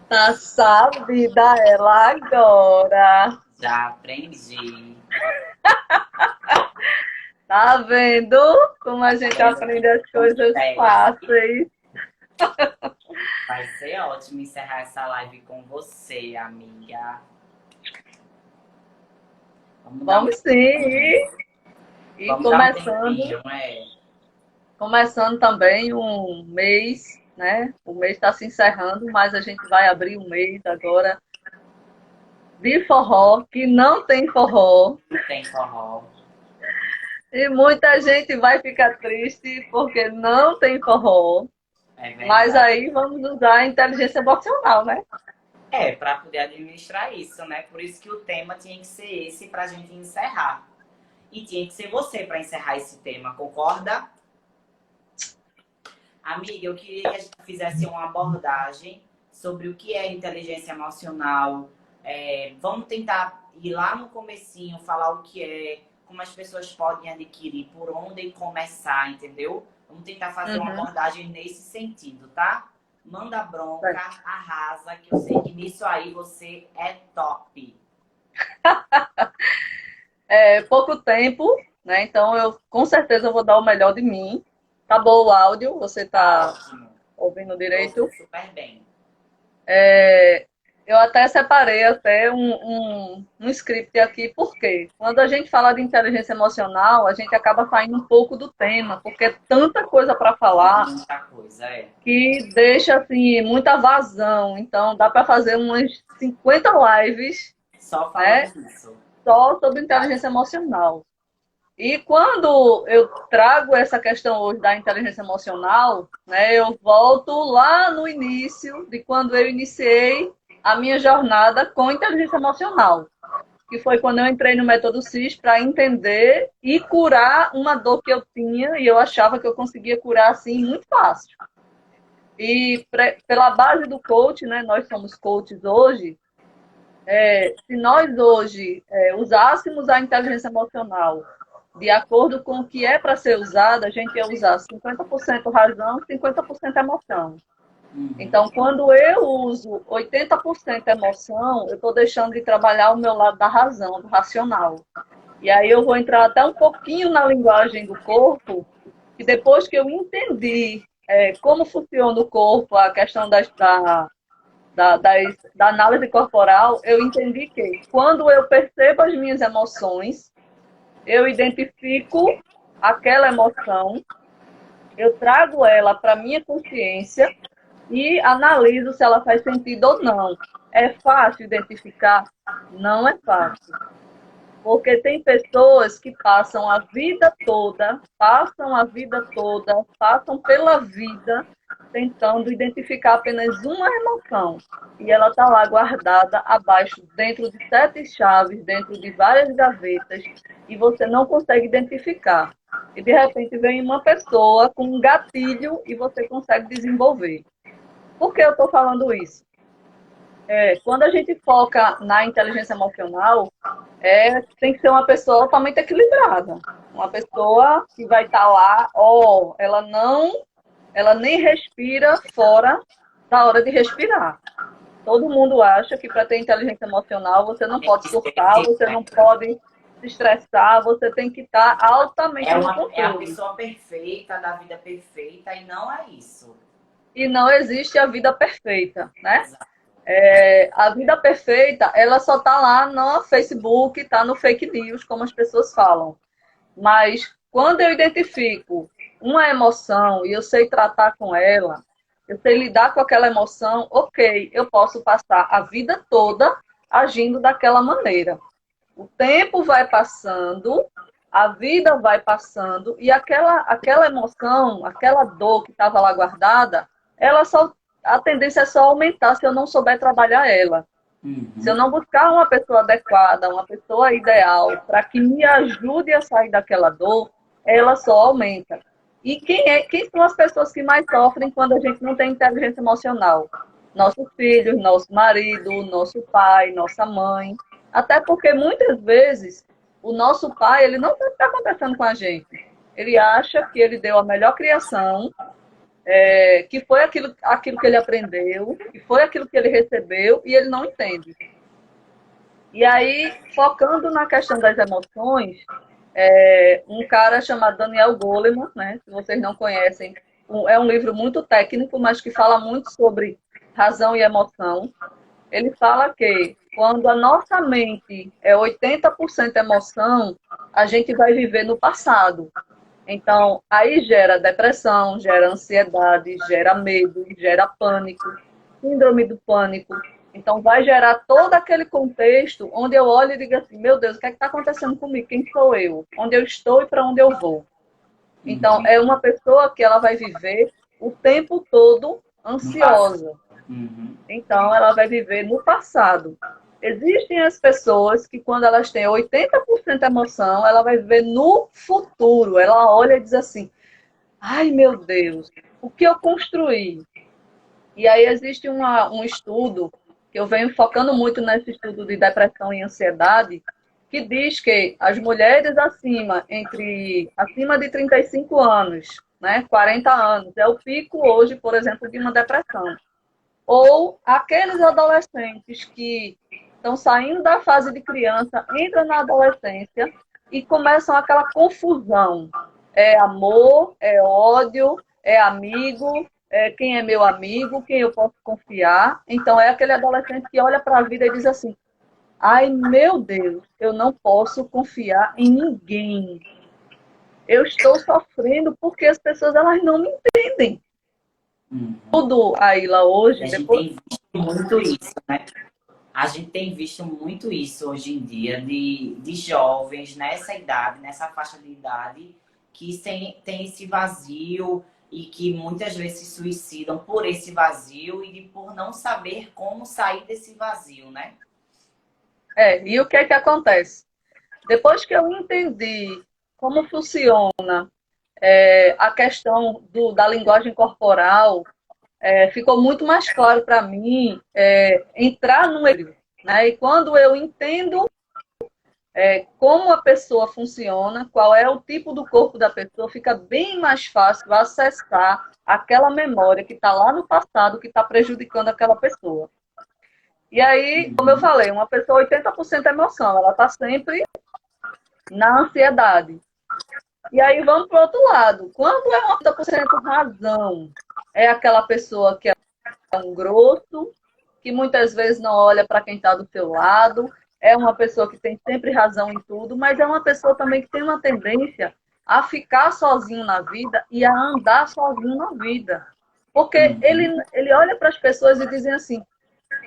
Tá sabida ela agora. Já aprendi. Tá vendo como a gente Pois aprende as coisas acontece. fáceis? Vai ser ótimo encerrar essa live com você, amiga. Vamos dar um Vamos sim tempinho. e Vamos dar um começando, tempinho, é. começando também um mês, né? O mês está se encerrando, mas a gente vai abrir um mês agora de forró, que não tem forró. Não tem forró. E muita gente vai ficar triste porque não tem forró. É Mas verdade. aí vamos usar a inteligência emocional, né? É, para poder administrar isso, né? Por isso que o tema tinha que ser esse para a gente encerrar. E tinha que ser você para encerrar esse tema, concorda? Amiga, eu queria que a gente fizesse uma abordagem sobre o que é inteligência emocional. Vamos tentar ir lá no comecinho, falar o que é, como as pessoas podem adquirir, por onde começar, entendeu? Vamos tentar fazer uma Uhum. abordagem nesse sentido, tá? Manda bronca, arrasa, que eu sei que nisso aí você é top. É pouco tempo, né? Então eu com certeza vou dar o melhor de mim. Tá bom o áudio? Você Tá tá ótimo. ouvindo Tô ouvindo direito? super bem. Eu até separei até um script aqui, porque quando a gente fala de inteligência emocional, a gente acaba saindo um pouco do tema, porque é tanta coisa para falar Muita coisa, é. que deixa assim muita vazão. Então dá para fazer umas 50 lives, Só né, falando disso. só sobre inteligência emocional. E quando eu trago essa questão hoje da inteligência emocional, né, eu volto lá no início de quando eu iniciei a minha jornada com inteligência emocional, que foi quando eu entrei no Método CIS para entender e curar uma dor que eu tinha e eu achava que eu conseguia curar assim muito fácil. E pela base do coach, né, nós somos coaches hoje, se nós hoje usássemos a inteligência emocional de acordo com o que é para ser usada, a gente ia usar 50% razão, 50% emoção. Uhum. Então, quando eu uso 80% emoção, eu estou deixando de trabalhar o meu lado da razão, do racional. E aí eu vou entrar até um pouquinho na linguagem do corpo, e depois que eu entendi como funciona o corpo, a questão da análise corporal, eu entendi que quando eu percebo as minhas emoções, eu identifico aquela emoção, eu trago ela para minha consciência e analiso se ela faz sentido ou não. É fácil identificar? Não é fácil. Porque tem pessoas que passam pela vida tentando identificar apenas uma emoção. E ela está lá guardada abaixo, dentro de 7 chaves, dentro de várias gavetas, e você não consegue identificar. E de repente vem uma pessoa com um gatilho e você consegue desenvolver. Por que eu estou falando isso? Quando a gente foca na inteligência emocional, tem que ser uma pessoa totalmente equilibrada. Uma pessoa que vai estar lá, ela nem respira fora da hora de respirar. Todo mundo acha que para ter inteligência emocional você não Tem pode que ser surtar, você não pode se estressar, você tem que estar altamente no é a controle. pessoa perfeita, da vida perfeita, e não é isso. E não existe a vida perfeita, né? Exato. A vida perfeita, ela só está lá no Facebook, está no fake news, como as pessoas falam. Mas quando eu identifico uma emoção e eu sei tratar com ela, eu sei lidar com aquela emoção, ok, eu posso passar a vida toda agindo daquela maneira. O tempo vai passando, a vida vai passando e aquela emoção, aquela dor que estava lá guardada, ela só a tendência é só aumentar se eu não souber trabalhar ela. Se eu Uhum. não buscar uma pessoa adequada, uma pessoa ideal, para que me ajude a sair daquela dor, ela só aumenta. E quem são as pessoas que mais sofrem quando a gente não tem inteligência emocional? Nossos filhos, nosso marido, nosso pai, nossa mãe. Até porque muitas vezes o nosso pai, ele não sabe o que está acontecendo com a gente. Ele acha que ele deu a melhor criação, que foi aquilo que ele aprendeu, que foi aquilo que ele recebeu, e ele não entende. E aí, focando na questão das emoções, um cara chamado Daniel Goleman, né? Se vocês não conhecem, é um livro muito técnico, mas que fala muito sobre razão e emoção. Ele fala que quando a nossa mente é 80% emoção, a gente vai viver no passado. Então, aí gera depressão, gera ansiedade, gera medo, gera pânico, síndrome do pânico. Então, vai gerar todo aquele contexto onde eu olho e digo assim, meu Deus, o que é que está acontecendo comigo? Quem sou eu? Onde eu estou e para onde eu vou? Então, é uma pessoa que ela vai viver o tempo todo ansiosa. Então, ela vai viver no passado. Existem as pessoas que, quando elas têm 80% emoção, ela vai viver no futuro. Ela olha e diz assim, ai, meu Deus, o que eu construí? E aí existe um estudo, que eu venho focando muito nesse estudo de depressão e ansiedade, que diz que as mulheres acima de 35 anos, né, 40 anos, é o pico hoje, por exemplo, de uma depressão. Ou aqueles adolescentes que estão saindo da fase de criança, entram na adolescência e começam aquela confusão. É amor, é ódio, é amigo, quem é meu amigo, quem eu posso confiar. Então é aquele adolescente que olha para a vida e diz assim, ai meu Deus, eu não posso confiar em ninguém. Eu estou sofrendo porque as pessoas elas não me entendem. Tudo aí lá hoje, A gente depois... tem visto muito isso, né? A gente tem visto muito isso hoje em dia de jovens nessa idade, nessa faixa de idade, que tem esse vazio e que muitas vezes se suicidam por esse vazio e por não saber como sair desse vazio, né? E o que é que acontece? Depois que eu entendi como funciona a questão da linguagem corporal, ficou muito mais claro para mim entrar no equilíbrio, né? E quando eu entendo como a pessoa funciona, qual é o tipo do corpo da pessoa, fica bem mais fácil acessar aquela memória que está lá no passado, que está prejudicando aquela pessoa. E aí, como eu falei, uma pessoa 80% emoção, ela está sempre na ansiedade. E aí vamos para o outro lado. Quando é 80% razão, é aquela pessoa que é um grosso, que muitas vezes não olha para quem está do seu lado, é uma pessoa que tem sempre razão em tudo, mas é uma pessoa também que tem uma tendência a ficar sozinho na vida e a andar sozinho na vida. Porque ele olha para as pessoas e diz assim,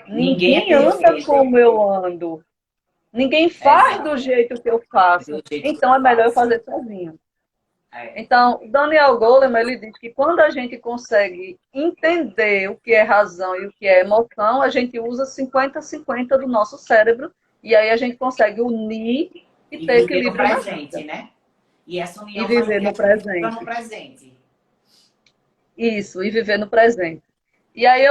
Ninguém é ninguém anda perfeito. como eu ando. Ninguém faz do jeito que eu faço. Então é melhor eu fazer sozinho. Então, Daniel Goleman, ele diz que quando a gente consegue entender o que é razão e o que é emoção, a gente usa 50-50 do nosso cérebro e aí a gente consegue unir e ter viver no equilíbrio na presente, vida. né? E essa E união faz com viver que a no gente viva presente. no presente. Isso, e viver no presente. E aí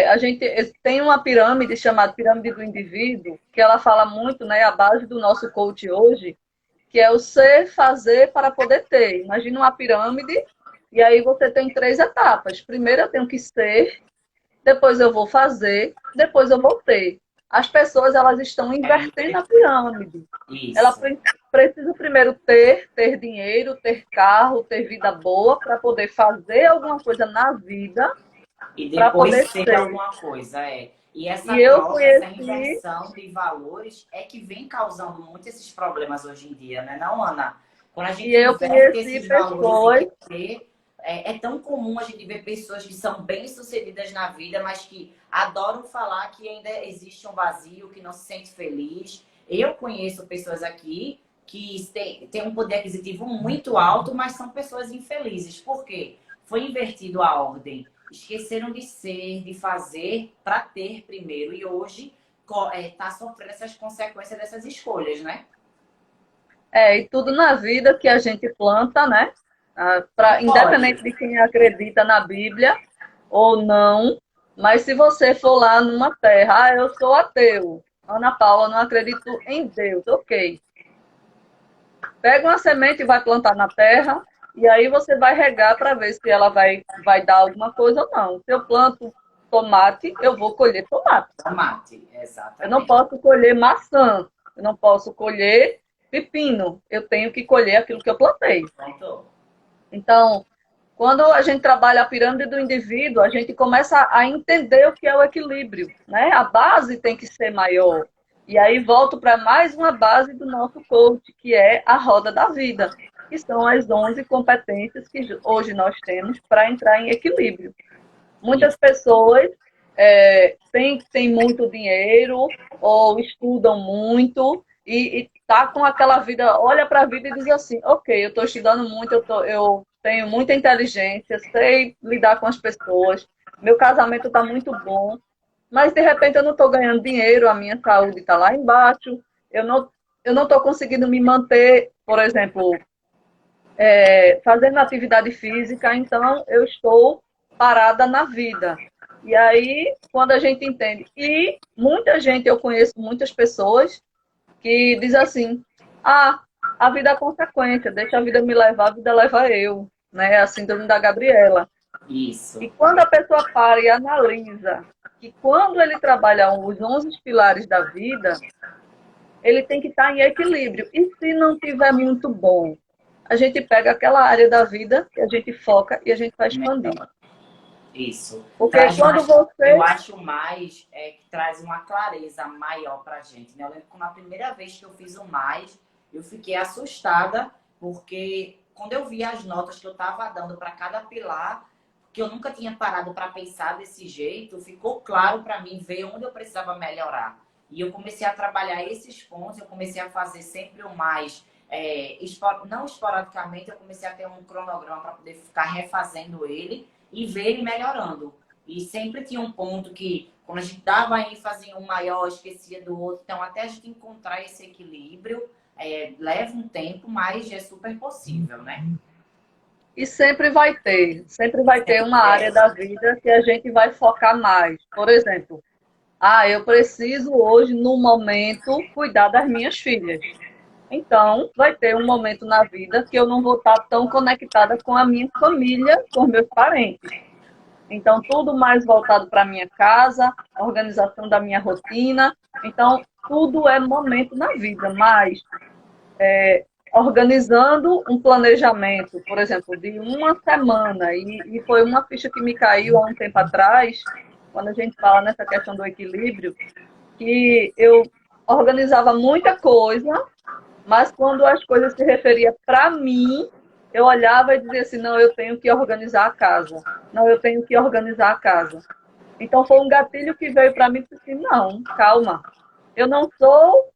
a gente tem uma pirâmide chamada pirâmide do indivíduo, que ela fala muito, né, a base do nosso coach hoje, que é o ser, fazer para poder ter. Imagina uma pirâmide, e aí você tem 3 etapas. Primeiro eu tenho que ser, depois eu vou fazer, depois eu vou ter. As pessoas, elas estão invertendo a pirâmide. Ela Isso. precisa primeiro ter dinheiro, ter carro, ter vida boa, para poder fazer alguma coisa na vida, E para depois poder ser ser. alguma coisa, E essa E eu troca, essa conheci, inversão de valores é que vem causando muito esses problemas hoje em dia, né, não, Ana? Quando a e gente eu inverte conheci esses valores de pessoas, querer, é tão comum a gente ver pessoas que são bem-sucedidas na vida, mas que adoram falar que ainda existe um vazio, que não se sente feliz. Eu conheço pessoas aqui que têm um poder aquisitivo muito alto, mas são pessoas infelizes. Por quê? Foi invertido a ordem. Esqueceram de ser, de fazer para ter primeiro. E hoje está sofrendo essas consequências dessas escolhas, né? e tudo na vida que a gente planta, né? Não Independente pode. de quem acredita na Bíblia ou não, mas se você for lá numa terra, eu sou ateu, Ana Paula, não acredito em Deus, ok. Pega uma semente e vai plantar na terra, E aí você vai regar para ver se ela vai dar alguma coisa ou não. Se eu planto tomate, eu vou colher tomate. Tomate, Eu não exatamente. posso colher maçã, eu não posso colher pepino. Eu tenho que colher aquilo que eu plantei. Pronto. Então, quando a gente trabalha a pirâmide do indivíduo, a gente começa a entender o que é o equilíbrio, né? A base tem que ser maior. E aí volto para mais uma base do nosso coach, que é a roda da vida, que são as 11 competências que hoje nós temos para entrar em equilíbrio. Muitas Isso. pessoas têm muito dinheiro ou estudam muito e tá com aquela vida, olha para a vida e diz assim, ok, eu estou estudando muito, eu tenho muita inteligência, sei lidar com as pessoas, meu casamento está muito bom, mas de repente eu não estou ganhando dinheiro, a minha saúde está lá embaixo, eu não estou conseguindo me manter, por exemplo, fazendo atividade física, então eu estou parada na vida. E aí, quando a gente entende, e muita gente, eu conheço muitas pessoas que diz assim, ah, a vida é consequência, deixa a vida me levar, a vida leva eu, né? A síndrome da Gabriela. Isso. E quando a pessoa para e analisa que quando ele trabalha os 11 pilares da vida, ele tem que estar em equilíbrio. E se não tiver muito bom, a gente pega aquela área da vida que a gente foca e a gente vai expandir. Isso. Porque Traz quando mais, você... eu acho mais que traz uma clareza maior pra gente, né? Eu lembro que na primeira vez que eu fiz o mais, eu fiquei assustada, porque quando eu vi as notas que eu tava dando para cada pilar, que eu nunca tinha parado para pensar desse jeito, ficou claro para mim ver onde eu precisava melhorar. E eu comecei a trabalhar esses pontos, eu comecei a fazer sempre o mais, não esporadicamente, eu comecei a ter um cronograma para poder ficar refazendo ele e ver ele melhorando. E sempre tinha um ponto que, quando a gente dava ênfase em um maior, esquecia do outro. Então, até a gente encontrar esse equilíbrio, leva um tempo, mas é super possível, né? E sempre vai ter uma área da vida que a gente vai focar mais. Por exemplo, eu preciso hoje, no momento, cuidar das minhas filhas. Então, vai ter um momento na vida que eu não vou estar tão conectada com a minha família, com meus parentes. Então, tudo mais voltado para a minha casa, a organização da minha rotina. Então, tudo é momento na vida, mas organizando um planejamento, por exemplo, de uma semana, e foi uma ficha que me caiu há um tempo atrás, quando a gente fala nessa questão do equilíbrio, que eu organizava muita coisa, mas quando as coisas se referiam para mim, eu olhava e dizia assim, não, eu tenho que organizar a casa. Não, eu tenho que organizar a casa. Então foi um gatilho que veio para mim e disse assim, não, calma. Eu não sou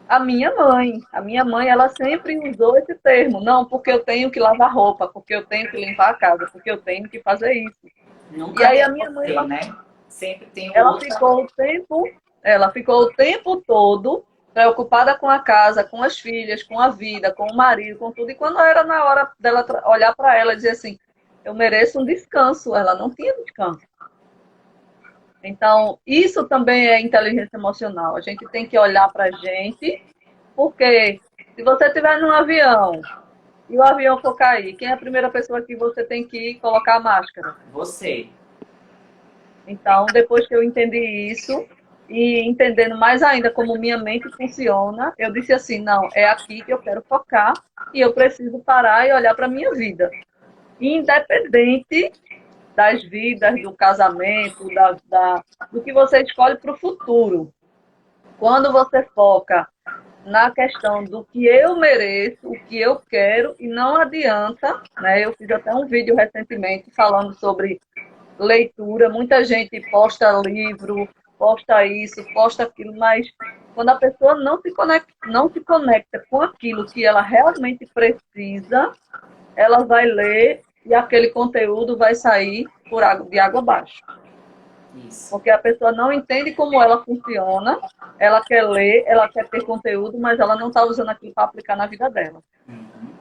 a minha mãe. A minha mãe, ela sempre usou esse termo. Não, porque eu tenho que lavar roupa, porque eu tenho que limpar a casa, porque eu tenho que fazer isso. E Nunca aí a tem minha mãe, você, né? Sempre tem o ela outro. ficou o tempo, ela ficou o tempo todo preocupada com a casa, com as filhas, com a vida, com o marido, com tudo. E quando era na hora dela olhar para ela e dizer assim, eu mereço um descanso, ela não tinha descanso. Então, isso também é inteligência emocional. A gente tem que olhar para a gente, porque se você estiver num avião e o avião for cair, quem é a primeira pessoa que você tem que colocar a máscara? Você. Então, depois que eu entendi isso, e entendendo mais ainda como minha mente funciona, eu disse assim, não, é aqui que eu quero focar e eu preciso parar e olhar para a minha vida. Independente das vidas, do casamento, do que você escolhe para o futuro. Quando você foca na questão do que eu mereço, o que eu quero, e não adianta, né? Eu fiz até um vídeo recentemente falando sobre leitura, muita gente posta livro, posta isso, posta aquilo, mas quando a pessoa não se conecta com aquilo que ela realmente precisa, ela vai ler e aquele conteúdo vai sair de água abaixo. Isso. Porque a pessoa não entende como ela funciona, ela quer ler, ela quer ter conteúdo, mas ela não está usando aquilo para aplicar na vida dela. Uhum.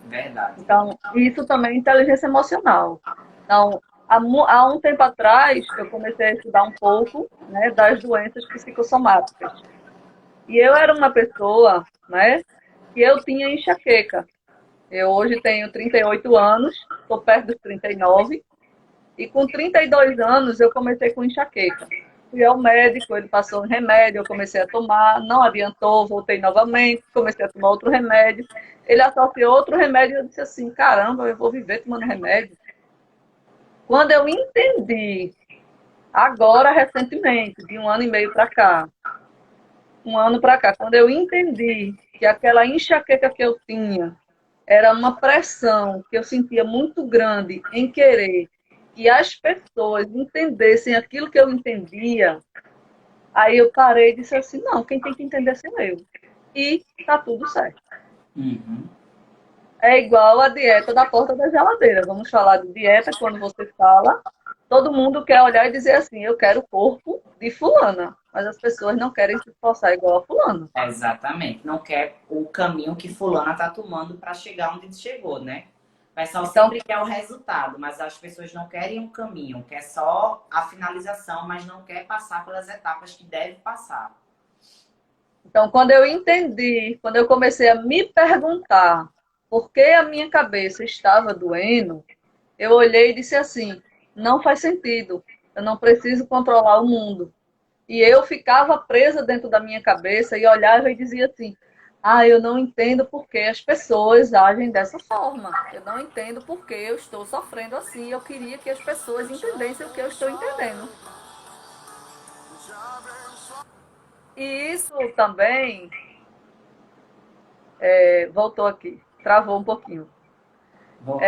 Verdade. Então, isso também é inteligência emocional. Então, há um tempo atrás, eu comecei a estudar um pouco, né, das doenças psicossomáticas. E eu era uma pessoa, né, que eu tinha enxaqueca. Eu hoje tenho 38 anos, estou perto dos 39, e com 32 anos eu comecei com enxaqueca. Fui ao médico, ele passou um remédio, eu comecei a tomar, não adiantou, voltei novamente, comecei a tomar outro remédio. Ele associou outro remédio e eu disse assim, caramba, eu vou viver tomando remédio. Quando eu entendi, agora recentemente, de um ano e meio para cá, quando eu entendi que aquela enxaqueca que eu tinha era uma pressão que eu sentia muito grande em querer que as pessoas entendessem aquilo que eu entendia, aí eu parei e disse assim, não, quem tem que entender sou eu. E tá tudo certo. Uhum. É igual a dieta da porta da geladeira. Vamos falar de dieta quando você fala. Todo mundo quer olhar e dizer assim, eu quero o corpo de fulana. Mas as pessoas não querem se esforçar igual a fulana. Exatamente. Não quer o caminho que fulana tá tomando para chegar onde chegou, né? O pessoal Então, sempre quer o resultado, mas as pessoas não querem o caminho, quer só a finalização, mas não quer passar pelas etapas que deve passar. então, quando eu entendi, quando eu comecei a me perguntar por que a minha cabeça estava doendo, eu olhei e disse assim, não faz sentido, eu não preciso controlar o mundo. E eu ficava presa dentro da minha cabeça e olhava e dizia assim, ah, eu não entendo por que as pessoas agem dessa forma. Eu não entendo por que eu estou sofrendo assim. Eu queria que as pessoas entendessem o que eu estou entendendo. E isso também, voltou aqui, travou um pouquinho. Voltou?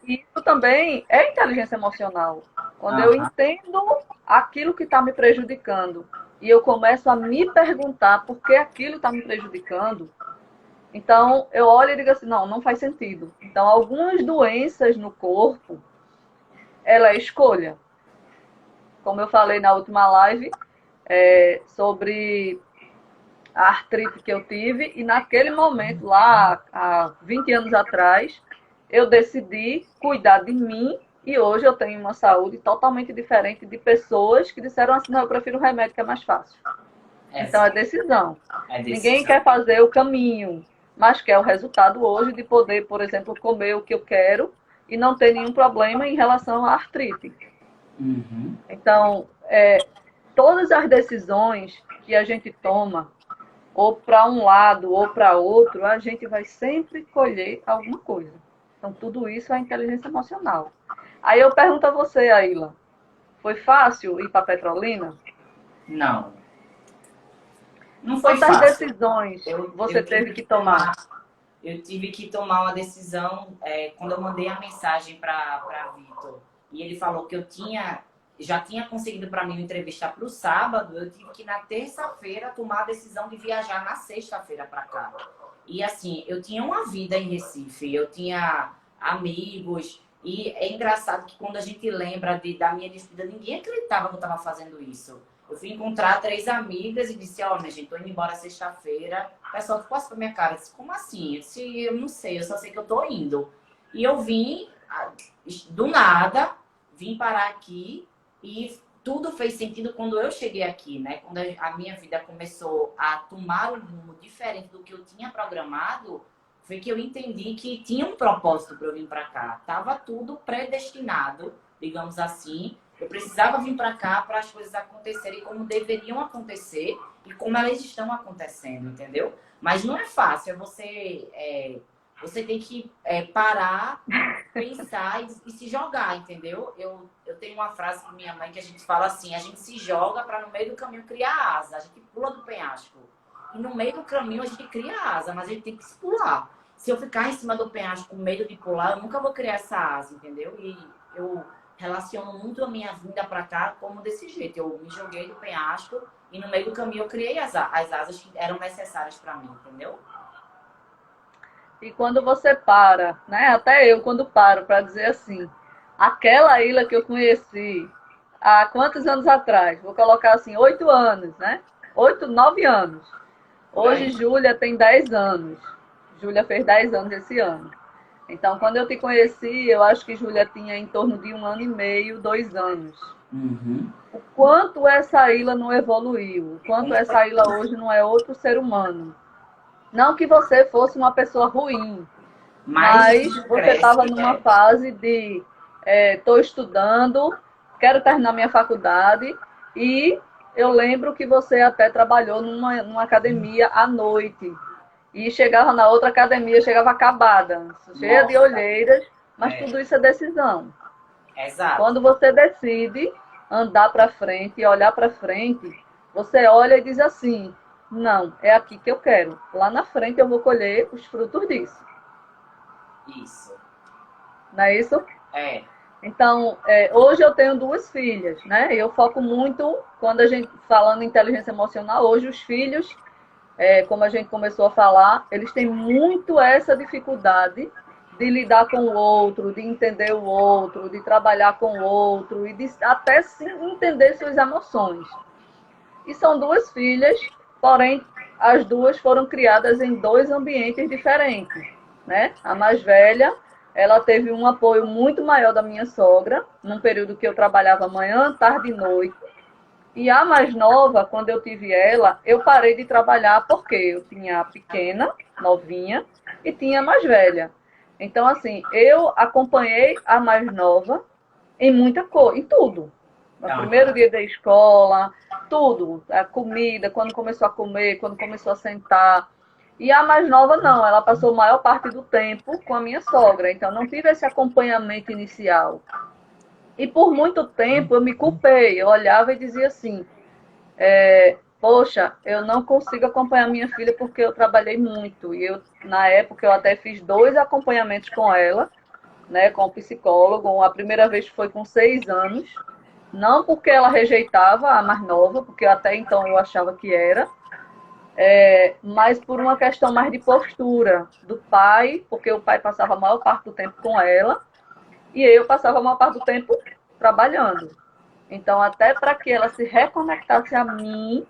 Isso também é inteligência emocional. Quando eu Aham. entendo aquilo que está me prejudicando e eu começo a me perguntar por que aquilo está me prejudicando, então eu olho e digo assim, não, não faz sentido. Então, algumas doenças no corpo, ela é escolha. Como eu falei na última live, sobre a artrite que eu tive, e naquele momento, lá há 20 anos atrás, eu decidi cuidar de mim e hoje eu tenho uma saúde totalmente diferente de pessoas que disseram assim, não, eu prefiro o remédio que é mais fácil. Então é Exato. decisão. É Ninguém decisão. quer fazer o caminho, mas quer o resultado hoje de poder, por exemplo, comer o que eu quero e não ter nenhum problema em relação à artrite. Uhum. Então, todas as decisões que a gente toma, ou para um lado ou para outro, a gente vai sempre colher alguma coisa. Então, tudo isso é inteligência emocional. Aí eu pergunto a você, Aila, foi fácil ir para Petrolina? Não. Não foi Quantas fácil. decisões você Eu teve tive que que tomar? tomar, eu tive que tomar uma decisão quando eu mandei a mensagem para Vitor e ele falou que já tinha conseguido para mim uma entrevista para o sábado. Eu tive que na terça-feira tomar a decisão de viajar na sexta-feira para cá. E assim, eu tinha uma vida em Recife, eu tinha amigos. E é engraçado que quando a gente lembra da minha despedida, ninguém acreditava que eu estava fazendo isso. Eu fui encontrar 3 amigas e disse, ó, minha gente, tô indo embora sexta-feira. O pessoal ficou assim pra minha cara, eu disse, como assim? Eu disse, eu não sei, eu só sei que eu tô indo. E eu vim, do nada, vim parar aqui e tudo fez sentido quando eu cheguei aqui, né? Quando a minha vida começou a tomar um rumo diferente do que eu tinha programado, foi que eu entendi que tinha um propósito para eu vir para cá. Tava tudo predestinado, digamos assim. Eu precisava vir para cá para as coisas acontecerem como deveriam acontecer e como elas estão acontecendo, entendeu? Mas não é fácil, você tem que parar, pensar e se jogar, entendeu? Eu tenho uma frase com minha mãe que a gente fala assim, a gente se joga para no meio do caminho criar asa, a gente pula do penhasco. E no meio do caminho a gente cria asa, mas a gente tem que se pular. Se eu ficar em cima do penhasco com medo de pular, eu nunca vou criar essa asa, entendeu? E eu relaciono muito a minha vinda para cá como desse jeito. Eu me joguei do penhasco e no meio do caminho eu criei as asas que eram necessárias para mim, entendeu? E quando você para, né? Até eu quando paro para dizer assim, aquela ilha que eu conheci há quantos anos atrás? Vou colocar assim, 8 anos, né? 8, 9 anos. Por Hoje aí. Júlia tem 10 anos. Júlia fez 10 anos esse ano. Então, quando eu te conheci, eu acho que Júlia tinha em torno de 1 ano e meio, 2 anos. Uhum. O quanto essa ilha não evoluiu, o quanto Com essa ilha hoje não é outro ser humano. Não que você fosse uma pessoa ruim, Mas isso você cresce, estava numa fase de estou estudando, quero terminar minha faculdade e eu lembro que você até trabalhou numa academia à noite e chegava na outra academia, chegava acabada, cheia de Nossa, olheiras, mas é, tudo isso é decisão. exato. Quando você decide andar para frente e olhar para frente, você olha e diz assim: não, é aqui que eu quero. Lá na frente eu vou colher os frutos disso. Isso. Não é isso? É, Então, hoje eu tenho duas filhas, né? Eu foco muito, quando a gente falando em inteligência emocional, hoje os filhos, como a gente começou a falar, eles têm muito essa dificuldade de lidar com o outro, de entender o outro, de trabalhar com o outro e de até sim entender suas emoções. E são duas filhas, porém as duas foram criadas em dois ambientes diferentes, né? A mais velha, ela teve um apoio muito maior da minha sogra, num período que eu trabalhava manhã, tarde e noite. E a mais nova, quando eu tive ela, eu parei de trabalhar porque eu tinha a pequena, novinha, e tinha a mais velha. Então, assim, eu acompanhei a mais nova em muita coisa, em tudo. No primeiro aham, dia da escola, tudo. A comida, quando começou a comer, quando começou a sentar. E a mais nova não, ela passou a maior parte do tempo com a minha sogra, então não tive esse acompanhamento inicial. E por muito tempo eu me culpei, eu olhava e dizia assim, poxa, eu não consigo acompanhar minha filha porque eu trabalhei muito. E eu, na época, eu até fiz dois acompanhamentos com ela, né, com o psicólogo. A primeira vez foi com 6 anos, não porque ela rejeitava a mais nova, porque até então eu achava que era, mas por uma questão mais de postura do pai, porque o pai passava a maior parte do tempo com ela e eu passava a maior parte do tempo trabalhando. Então, até para que ela se reconectasse a mim,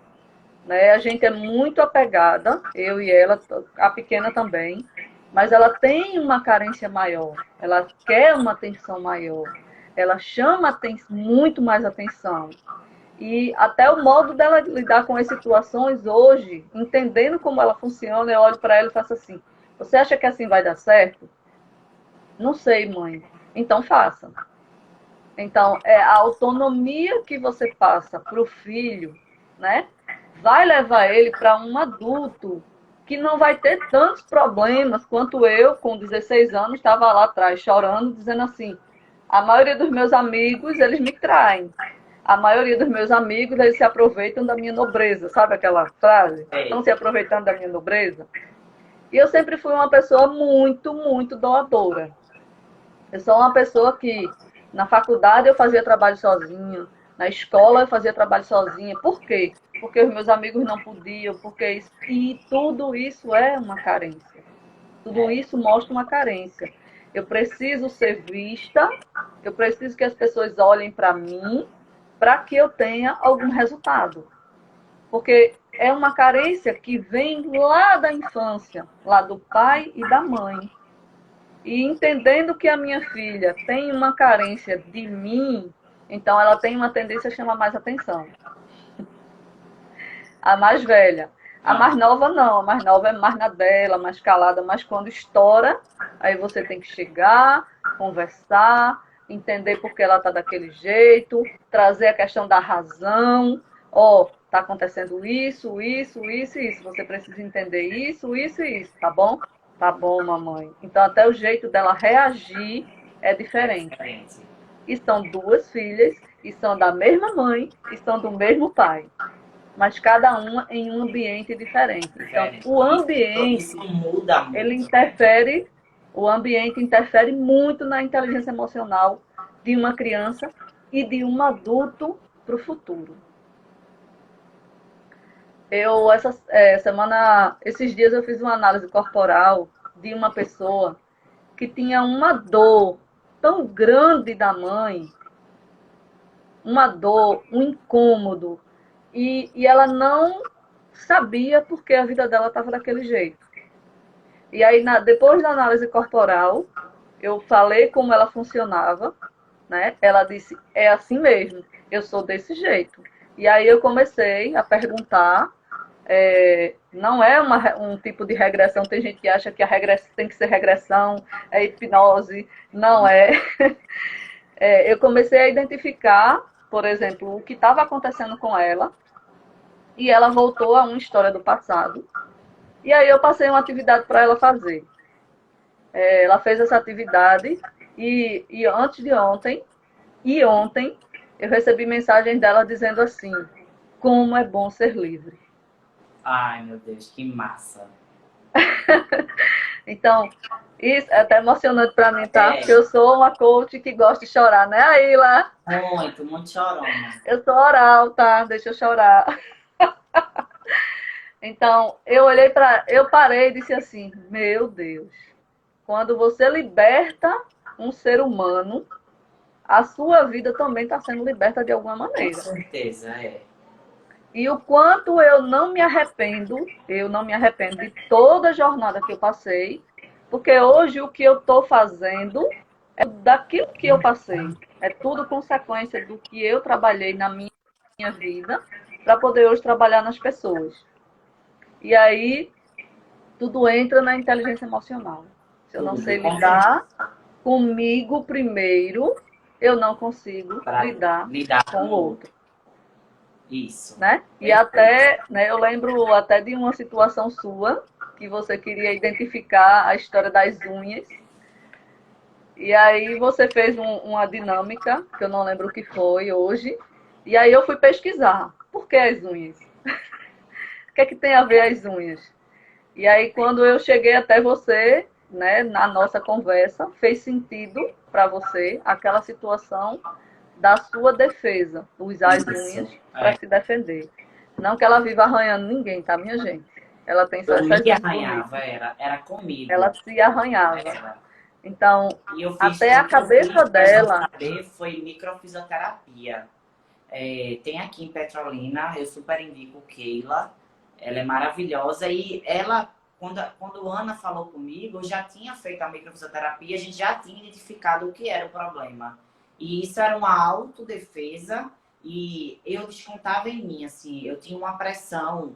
né, a gente é muito apegada, eu e ela, a pequena também, mas ela tem uma carência maior, ela quer uma atenção maior, ela chama muito mais atenção. E até o modo dela lidar com as situações hoje, entendendo como ela funciona, eu olho para ela e faço assim: você acha que assim vai dar certo? Não sei, mãe. Então faça. Então, é a autonomia que você passa para o filho, né? Vai levar ele para um adulto que não vai ter tantos problemas quanto eu, com 16 anos, estava lá atrás chorando, dizendo assim: a maioria dos meus amigos, eles me traem. A maioria dos meus amigos, eles se aproveitam da minha nobreza. Sabe aquela frase? Estão é, se aproveitando da minha nobreza? E eu sempre fui uma pessoa muito, muito doadora. Eu sou uma pessoa que na faculdade eu fazia trabalho sozinha, na escola eu fazia trabalho sozinha. Por quê? Porque os meus amigos não podiam, porque isso, e tudo isso é uma carência. Tudo é, isso mostra uma carência. Eu preciso ser vista, eu preciso que as pessoas olhem para mim para que eu tenha algum resultado. Porque é uma carência que vem lá da infância, lá do pai e da mãe. E entendendo que a minha filha tem uma carência de mim, então ela tem uma tendência a chamar mais atenção. A mais velha. A mais aham, nova não, a mais nova é mais na dela, mais calada, mas quando estoura, aí você tem que chegar, conversar, entender por que ela está daquele jeito, trazer a questão da razão. Ó, oh, está acontecendo isso, isso, isso e isso. Você precisa entender isso, isso e isso, tá bom? Tá bom, mamãe. Então até o jeito dela reagir é é diferente. diferente. E são duas filhas, e são da mesma mãe, e são do mesmo pai, mas cada uma em um ambiente diferente. Então, Diferente. o Isso ambiente, muda ele muito, né? interfere, o ambiente interfere muito na inteligência emocional de uma criança e de um adulto para o futuro. Eu, essa semana, esses dias eu fiz uma análise corporal de uma pessoa que tinha uma dor tão grande da mãe, uma dor, um incômodo, e ela não sabia porque a vida dela estava daquele jeito. E aí, depois da análise corporal, eu falei como ela funcionava, né? Ela disse, é assim mesmo, eu sou desse jeito. E aí eu comecei a perguntar, Não é um tipo de regressão. Tem gente que acha que a regressão tem que ser regressão, é hipnose. Não é. Eu comecei a identificar, por exemplo, o que estava acontecendo com ela, e ela voltou a uma história do passado. E aí eu passei uma atividade para ela fazer. Ela fez essa atividade e antes de ontem, eu recebi mensagem dela dizendo assim: como é bom ser livre. Ai, meu Deus, que massa. Então, isso é até emocionante para mim, tá? Porque eu sou uma coach que gosta de chorar, né, Aila? Muito, muito chorona. Eu sou oral, tá? Deixa eu chorar. Então, eu parei e disse assim: meu Deus, quando você liberta um ser humano, a sua vida também está sendo liberta de alguma Com maneira. certeza, é. E o quanto eu não me arrependo de toda a jornada que eu passei, porque hoje o que eu estou fazendo é daquilo que eu passei. É tudo consequência do que eu trabalhei na minha vida para poder hoje trabalhar nas pessoas. E aí tudo entra na inteligência emocional. Se eu não sei Tudo, com certeza. lidar comigo primeiro, eu não consigo Para lidar lidar com com o o outro. outro. Isso. Né? E até, né, eu lembro até de uma situação sua, que você queria identificar a história das unhas. E aí você fez uma dinâmica, que eu não lembro o que foi hoje. E aí eu fui pesquisar. Por que as unhas? O que é que tem a ver as unhas? E aí quando eu cheguei até você, né, na nossa conversa, fez sentido para você aquela situação da sua defesa, usar as unhas Isso. para É. se defender. Não que ela viva arranhando ninguém, tá, minha gente? Ela tem só Eu essas me unhas bonitas. arranhava, era comigo. Ela se arranhava. Era. Então, E eu fiz, até o a que eu fiz cabeça para não dela. saber foi microfisioterapia. Tem aqui em Petrolina, eu super indico Keila. Ela é maravilhosa e ela, quando Ana falou comigo, eu já tinha feito a microfisioterapia, a gente já tinha identificado o que era o problema. E isso era uma autodefesa e eu descontava em mim, assim, eu tinha uma pressão.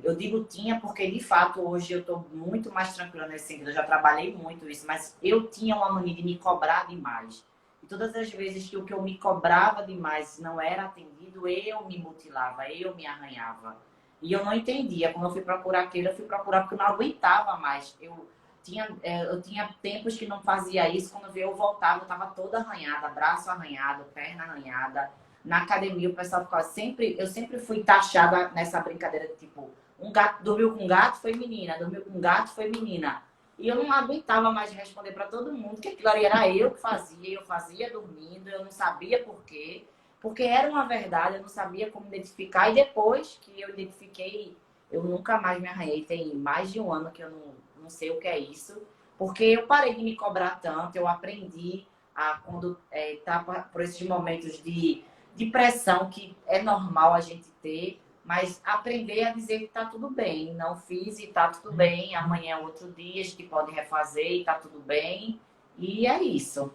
Eu digo tinha porque, de fato, hoje eu estou muito mais tranquila nesse sentido, eu já trabalhei muito isso, mas eu tinha uma mania de me cobrar demais. E todas as vezes que o que eu me cobrava demais não era atendido, eu me mutilava, eu me arranhava. E eu não entendia. Quando eu fui procurar aquilo, eu fui procurar porque eu não aguentava mais. Eu tinha tempos que não fazia isso. Quando eu voltava, eu estava toda arranhada, braço arranhado, perna arranhada. Na academia, o pessoal ficava sempre... Eu sempre fui taxada nessa brincadeira de tipo... Um gato dormiu com um gato, foi menina. Dormiu com um gato, foi menina. E eu não aguentava mais responder para todo mundo que aquilo ali era eu que fazia, eu fazia dormindo, eu não sabia por quê, porque era uma verdade, eu não sabia como identificar, e depois que eu identifiquei, eu nunca mais me arranhei, tem mais de um ano que eu não sei o que é isso, porque eu parei de me cobrar tanto, eu aprendi a, quando tá por esses momentos de pressão que é normal a gente ter, mas aprender a dizer que tá tudo bem. Não fiz e tá tudo bem. Amanhã é outro dia, a gente pode refazer e tá tudo bem. E é isso.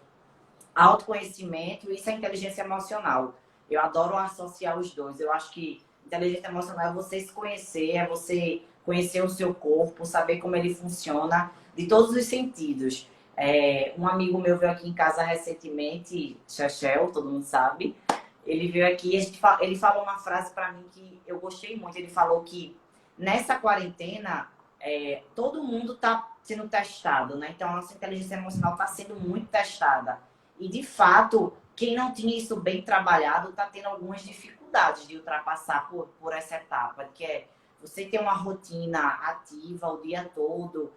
Autoconhecimento, isso é inteligência emocional. Eu adoro associar os dois. Eu acho que inteligência emocional é você se conhecer, é você conhecer o seu corpo, saber como ele funciona, de todos os sentidos. Um amigo meu veio aqui em casa recentemente, Chechel, todo mundo sabe. Ele veio aqui e ele falou uma frase para mim que eu gostei muito. Ele falou que nessa quarentena todo mundo está sendo testado, né? Então a nossa inteligência emocional está sendo muito testada. E de fato, quem não tinha isso bem trabalhado está tendo algumas dificuldades de ultrapassar por essa etapa, que é você ter uma rotina ativa o dia todo,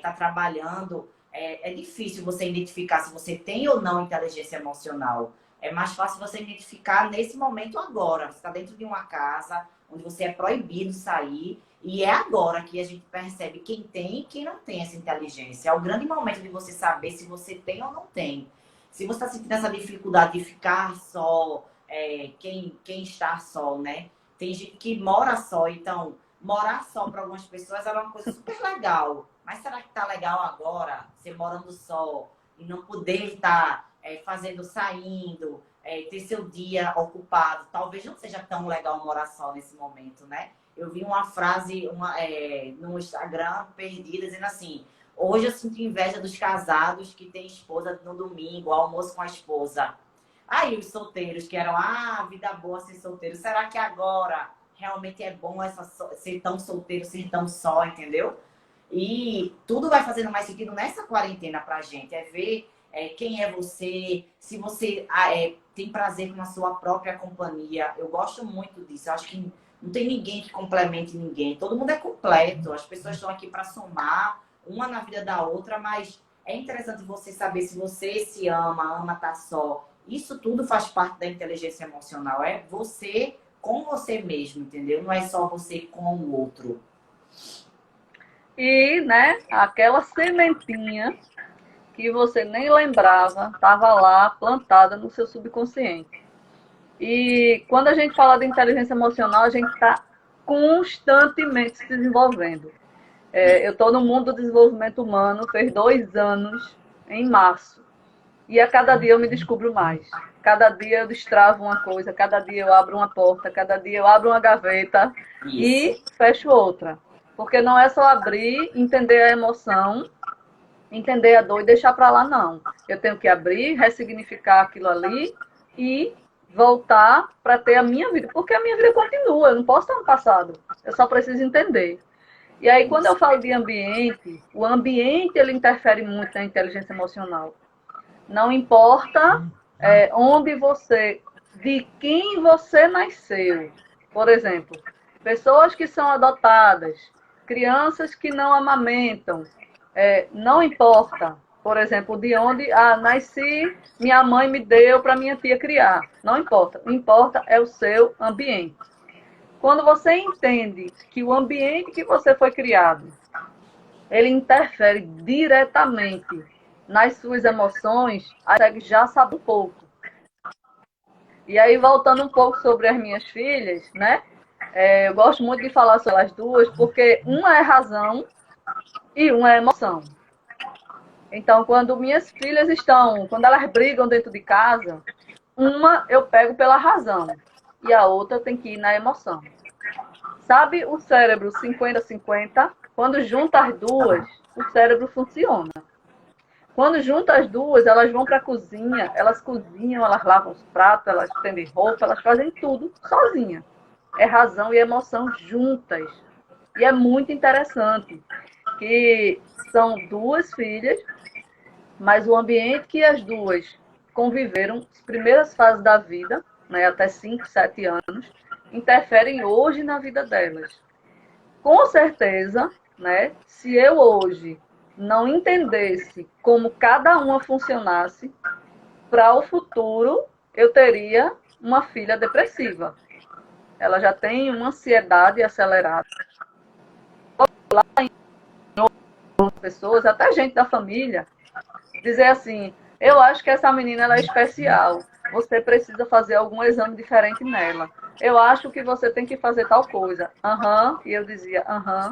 tá trabalhando. É difícil você identificar se você tem ou não inteligência emocional. É mais fácil você identificar nesse momento agora. Você está dentro de uma casa onde você é proibido sair. E é agora que a gente percebe quem tem e quem não tem essa inteligência. É o grande momento de você saber se você tem ou não tem. Se você está sentindo essa dificuldade de ficar só, quem está só, né? Tem gente que mora só, então morar só para algumas pessoas é uma coisa super legal. Mas será que está legal agora, você morando só e não poder estar saindo, ter seu dia ocupado. Talvez não seja tão legal morar só nesse momento, né? Eu vi uma frase no Instagram perdida dizendo assim: hoje eu sinto inveja dos casados que têm esposa no domingo, almoço com a esposa. Aí os solteiros que eram, vida boa ser solteiro. Será que agora realmente é bom ser tão solteiro, ser tão só, entendeu? E tudo vai fazendo mais sentido nessa quarentena pra gente. É ver quem é você, se você tem prazer com a sua própria companhia. Eu gosto muito disso. Eu acho que não tem ninguém que complemente ninguém. Todo mundo é completo. As pessoas estão aqui para somar uma na vida da outra, mas é interessante você saber se você se ama estar só. Isso tudo faz parte da inteligência emocional. É você com você mesmo, entendeu? Não é só você com o outro. E, né, aquela sementinha que você nem lembrava, estava lá plantada no seu subconsciente. E quando a gente fala de inteligência emocional, a gente está constantemente se desenvolvendo. Eu estou no mundo do desenvolvimento humano, fez 2 anos, em março. E a cada dia eu me descubro mais. Cada dia eu destravo uma coisa, cada dia eu abro uma porta, cada dia eu abro uma gaveta e fecho outra. Porque não é só abrir, entender a emoção, entender a dor e deixar para lá, não. Eu tenho que abrir, ressignificar aquilo ali e voltar para ter a minha vida. Porque a minha vida continua, eu não posso estar no passado. Eu só preciso entender. E aí, quando eu falo de ambiente, o ambiente ele interfere muito na inteligência emocional. Não importa onde você, de quem você nasceu. Por exemplo, pessoas que são adotadas, crianças que não amamentam, não importa. Por exemplo, de onde nasci, minha mãe me deu para minha tia criar. Não importa. O que importa é o seu ambiente. Quando você entende que o ambiente que você foi criado, ele interfere diretamente nas suas emoções, aí você já sabe um pouco. E aí, voltando um pouco sobre as minhas filhas, né? Eu gosto muito de falar sobre as duas, porque uma é razão e uma é emoção. Então, quando minhas filhas quando elas brigam dentro de casa, uma eu pego pela razão e a outra tem que ir na emoção. Sabe o cérebro 50-50? Quando junta as duas, o cérebro funciona. Quando junta as duas, elas vão para a cozinha, elas cozinham, elas lavam os pratos, elas estendem roupa, elas fazem tudo sozinha. É razão e emoção juntas. E é muito interessante que são 2 filhas, mas o ambiente que as duas conviveram, as primeiras fases da vida, né, até 5, 7 anos, interferem hoje na vida delas. Com certeza, né, se eu hoje não entendesse como cada uma funcionasse, para o futuro eu teria uma filha depressiva. Ela já tem uma ansiedade acelerada. Lá em outras pessoas, até gente da família, dizer assim, eu acho que essa menina ela é especial. Você precisa fazer algum exame diferente nela. Eu acho que você tem que fazer tal coisa. E eu dizia, aham.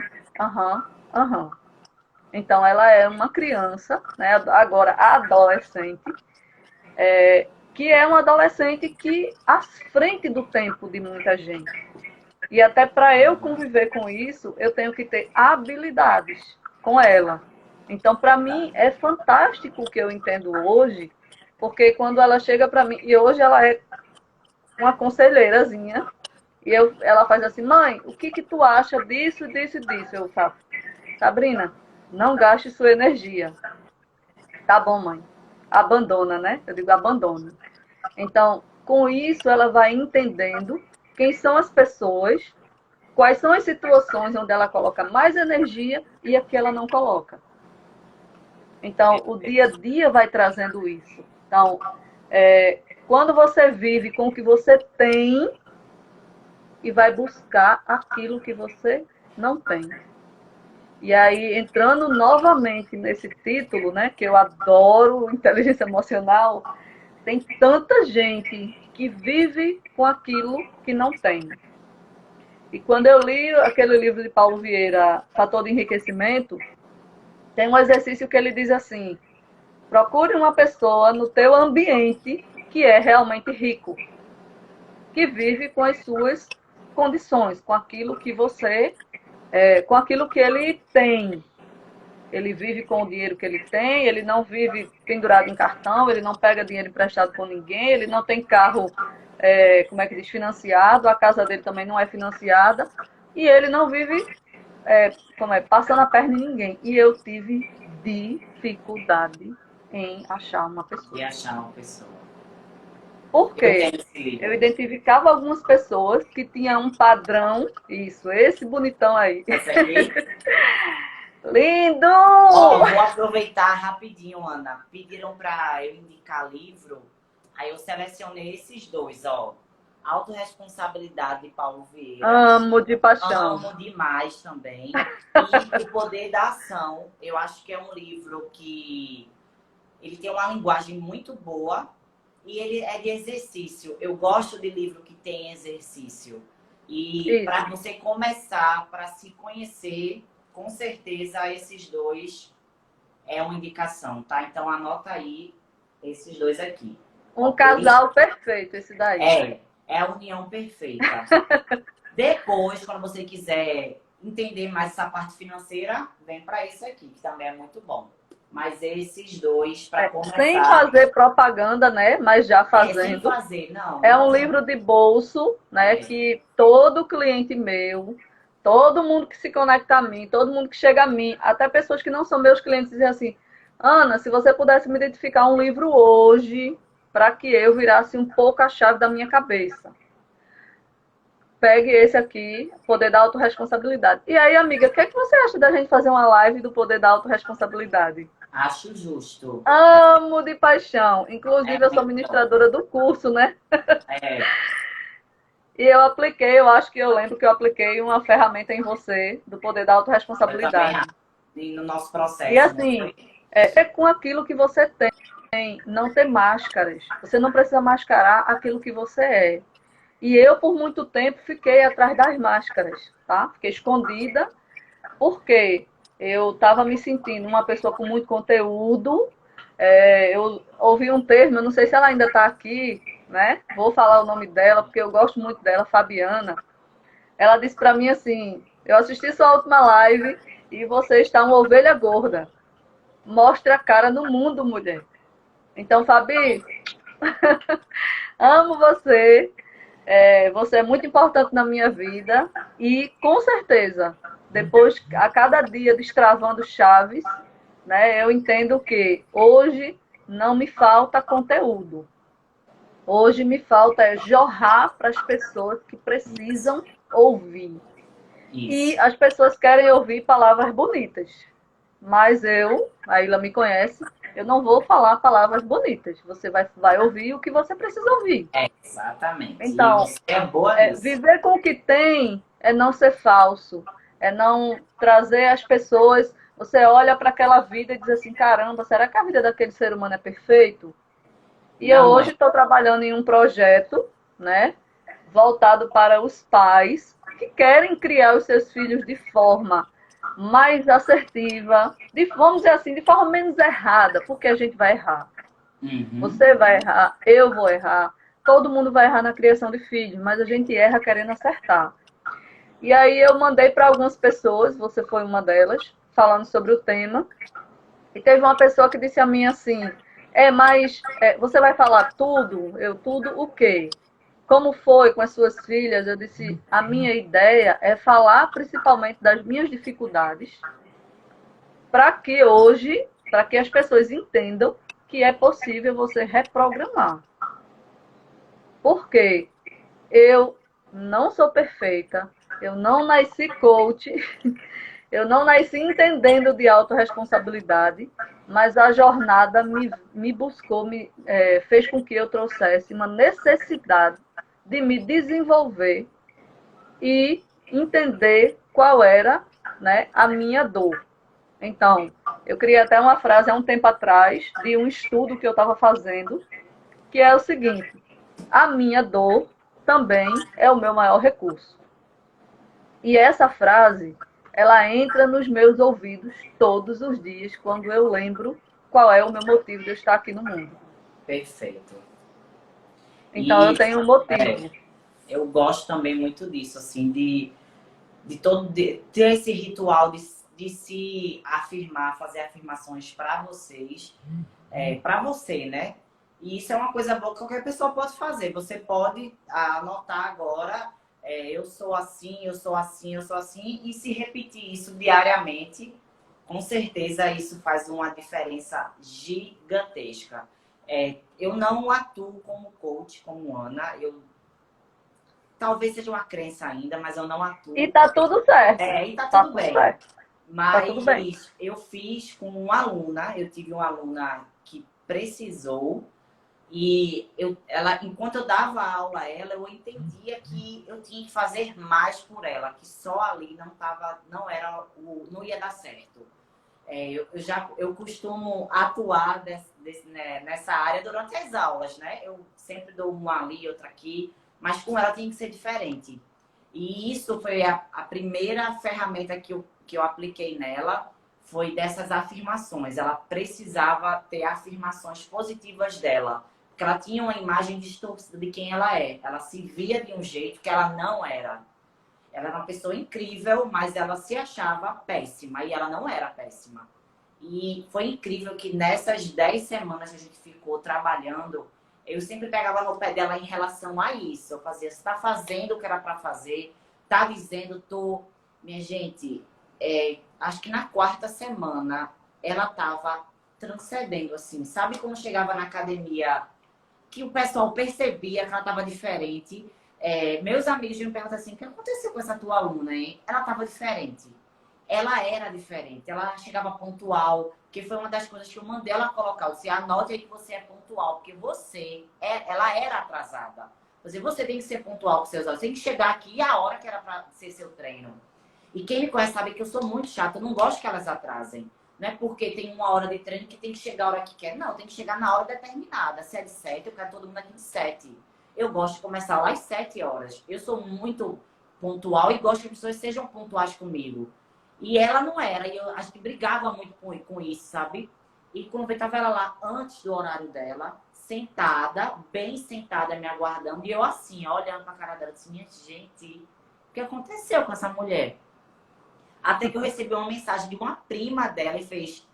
Então, ela é uma criança, né? Agora a adolescente, que é uma adolescente que à frente do tempo de muita gente. E até para eu conviver com isso, eu tenho que ter habilidades com ela. Então, para mim, é fantástico o que eu entendo hoje, porque quando ela chega para mim, e hoje ela é uma conselheirazinha, e ela faz assim, mãe, o que tu acha disso, disso e disso? Eu falo, Sabrina, não gaste sua energia. Tá bom, mãe. Abandona, né? Eu digo, abandona. Então, com isso, ela vai entendendo quem são as pessoas, quais são as situações onde ela coloca mais energia e a que ela não coloca. Então, o dia a dia vai trazendo isso. Então, quando você vive com o que você tem e vai buscar aquilo que você não tem. E aí, entrando novamente nesse título, né, que eu adoro, inteligência emocional, tem tanta gente que vive com aquilo que não tem. E quando eu li aquele livro de Paulo Vieira, Fator de Enriquecimento, tem um exercício que ele diz assim, procure uma pessoa no teu ambiente que é realmente rico, que vive com as suas condições, com aquilo que você, com aquilo que ele tem. Ele vive com o dinheiro que ele tem, ele não vive pendurado em cartão, ele não pega dinheiro emprestado com ninguém, ele não tem carro, como é que diz, financiado, a casa dele também não é financiada, e ele não vive, passando a perna em ninguém. E eu tive dificuldade em achar uma pessoa. E achar uma pessoa. Por quê? Eu identificava algumas pessoas que tinham um padrão, esse bonitão aí. Esse aqui? Lindo! Vou aproveitar rapidinho, Ana. Pediram para eu indicar livro, aí eu selecionei esses dois, ó. Autorresponsabilidade de Paulo Vieira. Amo de paixão. Amo demais também. E O Poder da Ação. Eu acho que é um livro que ele tem uma linguagem muito boa e ele é de exercício. Eu gosto de livro que tem exercício. E para você começar, para se conhecer, com certeza esses dois é uma indicação, tá? Então anota aí esses dois aqui. Um casal perfeito esse daí. É a união perfeita. Depois, quando você quiser entender mais essa parte financeira, vem para esse aqui, que também é muito bom. Mas esses dois, para começar... Sem fazer propaganda, né? Mas já fazendo. Sem fazer, não. É um livro de bolso, né? Que todo cliente meu, todo mundo que se conecta a mim, todo mundo que chega a mim, até pessoas que não são meus clientes, dizem assim: Ana, se você pudesse me identificar um livro hoje, para que eu virasse um pouco a chave da minha cabeça. Pegue esse aqui, Poder da Autorresponsabilidade. E aí, amiga, o que é que você acha da gente fazer uma live do Poder da Autorresponsabilidade? Acho justo. Amo de paixão. Inclusive, eu sou ministradora do curso, né? E eu apliquei, eu acho que eu lembro que eu apliquei uma ferramenta em você do Poder da Autorresponsabilidade. E no nosso processo. E assim, é com aquilo que você tem, não ter máscaras. Você não precisa mascarar aquilo que você é. E eu, por muito tempo, fiquei atrás das máscaras, tá? Fiquei escondida, porque eu estava me sentindo uma pessoa com muito conteúdo. Eu ouvi um termo, eu não sei se ela ainda está aqui, né? Vou falar o nome dela, porque eu gosto muito dela, Fabiana. Ela disse para mim assim: eu assisti sua última live e você está uma ovelha gorda. Mostre a cara no mundo, mulher. Então, Fabi, amo você. Você é muito importante na minha vida. E, com certeza, depois, a cada dia destravando chaves, né, eu entendo que hoje não me falta conteúdo. Hoje me falta jorrar para as pessoas que precisam ouvir. Isso. E as pessoas querem ouvir palavras bonitas. Mas a Ilha me conhece, eu não vou falar palavras bonitas. Você vai ouvir o que você precisa ouvir. Exatamente. Então, viver com o que tem é não ser falso. É não trazer as pessoas... Você olha para aquela vida e diz assim: caramba, será que a vida daquele ser humano é perfeito? E eu hoje estou trabalhando em um projeto, né, voltado para os pais que querem criar os seus filhos de forma mais assertiva, vamos dizer assim, de forma menos errada, porque a gente vai errar. Você vai errar, eu vou errar, todo mundo vai errar na criação de filhos, mas a gente erra querendo acertar. E aí eu mandei para algumas pessoas, você foi uma delas, falando sobre o tema, e teve uma pessoa que disse a mim assim: mas você vai falar tudo? Tudo o quê? Como foi com as suas filhas? Eu disse: a minha ideia é falar principalmente das minhas dificuldades, para que as pessoas entendam que é possível você reprogramar. Porque eu não sou perfeita, eu não nasci coach, eu não nasci entendendo de autorresponsabilidade, mas a jornada me buscou, fez com que eu trouxesse uma necessidade de me desenvolver e entender qual era, né, a minha dor. Então, eu criei até uma frase há um tempo atrás, de um estudo que eu estava fazendo, que é o seguinte: a minha dor também é o meu maior recurso. E essa frase, ela entra nos meus ouvidos todos os dias, quando eu lembro qual é o meu motivo de eu estar aqui no mundo. Perfeito. Então eu E tenho um motivo. eu gosto também muito disso, assim, de ter esse ritual de se afirmar, fazer afirmações para vocês, para você, né? E isso é uma coisa boa que qualquer pessoa pode fazer. Você pode anotar agora, eu sou assim, eu sou assim, eu sou assim, e se repetir isso diariamente, com certeza isso faz uma diferença gigantesca. Eu não atuo como coach, como Ana, talvez seja uma crença ainda, mas eu não E atuo. tá tudo certo. E tá Tá tudo tudo bem. certo. Tá tudo bem. Mas eu fiz com uma aluna, eu tive uma aluna que precisou enquanto eu dava aula a ela, eu entendia que eu tinha que fazer mais por ela, que só ali não ia dar certo. Eu costumo atuar nessa área durante as aulas, né? Eu sempre dou uma ali, outra aqui, mas com ela tem que ser diferente. E isso foi a primeira ferramenta que eu apliquei nela, foi dessas afirmações. Ela precisava ter afirmações positivas dela, porque ela tinha uma imagem distorcida de quem ela é. Ela se via de um jeito que ela não era. Ela era uma pessoa incrível, mas ela se achava péssima, e ela não era péssima. E foi incrível que nessas 10 semanas que a gente ficou trabalhando, eu sempre pegava no pé dela em relação a isso. Eu fazia, você tá fazendo o que era para fazer, tá dizendo, tô. Minha gente, acho que na quarta semana ela tava transcendendo, assim. Sabe quando chegava na academia, que o pessoal percebia que ela tava diferente? Meus amigos me perguntam assim, o que aconteceu com essa tua aluna, hein? Ela tava diferente. Ela era diferente, ela chegava pontual, que foi uma das coisas que eu mandei ela colocar. Eu disse, anote aí que você é pontual, porque ela era atrasada. Você tem que ser pontual com seus horas, tem que chegar aqui a hora que era para ser seu treino. E quem me conhece sabe que eu sou muito chata, eu não gosto que elas atrasem. Não é porque tem uma hora de treino que tem que chegar a hora que quer. Não, tem que chegar na hora determinada. Se é de 7, eu quero todo mundo aqui de 7. Eu gosto de começar lá às 7 horas. Eu sou muito pontual e gosto que as pessoas sejam pontuais comigo. E ela não era, e eu acho que brigava muito com isso, sabe? E quando eu estava ela lá antes do horário dela, sentada, bem sentada, me aguardando, e eu assim, ó, olhando pra cara dela, disse, minha gente, o que aconteceu com essa mulher? Até que eu recebi uma mensagem de uma prima dela e fez,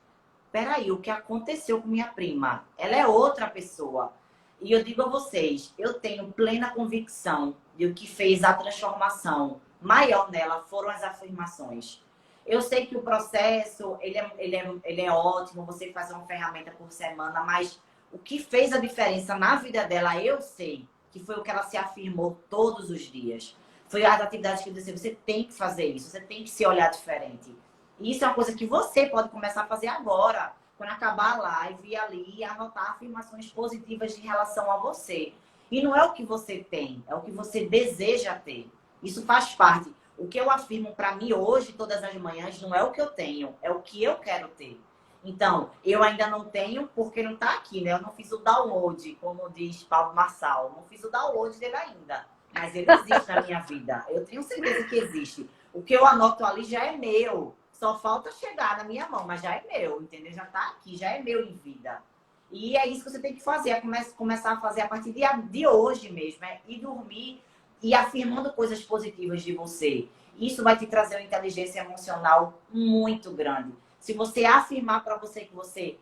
peraí, o que aconteceu com minha prima? Ela é outra pessoa. E eu digo a vocês, eu tenho plena convicção de o que fez a transformação maior nela foram as afirmações. Eu sei que o processo, ele é ótimo, você faz uma ferramenta por semana, mas o que fez a diferença na vida dela, eu sei que foi o que ela se afirmou todos os dias. Foi as atividades que eu disse, você tem que fazer isso, você tem que se olhar diferente. E isso é uma coisa que você pode começar a fazer agora, quando acabar a live, ir ali e anotar afirmações positivas em relação a você. E não é o que você tem, é o que você deseja ter. Isso faz parte. O que eu afirmo para mim hoje, todas as manhãs, não é o que eu tenho, é o que eu quero ter. Então, eu ainda não tenho porque não está aqui, né? Eu não fiz o download, como diz Paulo Marçal. Não fiz o download dele ainda. Mas ele existe na minha vida. Eu tenho certeza que existe. O que eu anoto ali já é meu. Só falta chegar na minha mão, mas já é meu, entendeu? Já está aqui, já é meu em vida. E é isso que você tem que fazer. Começar a fazer a partir de hoje mesmo. Ir dormir e afirmando coisas positivas de você. Isso vai te trazer uma inteligência emocional muito grande. Se você afirmar para você que você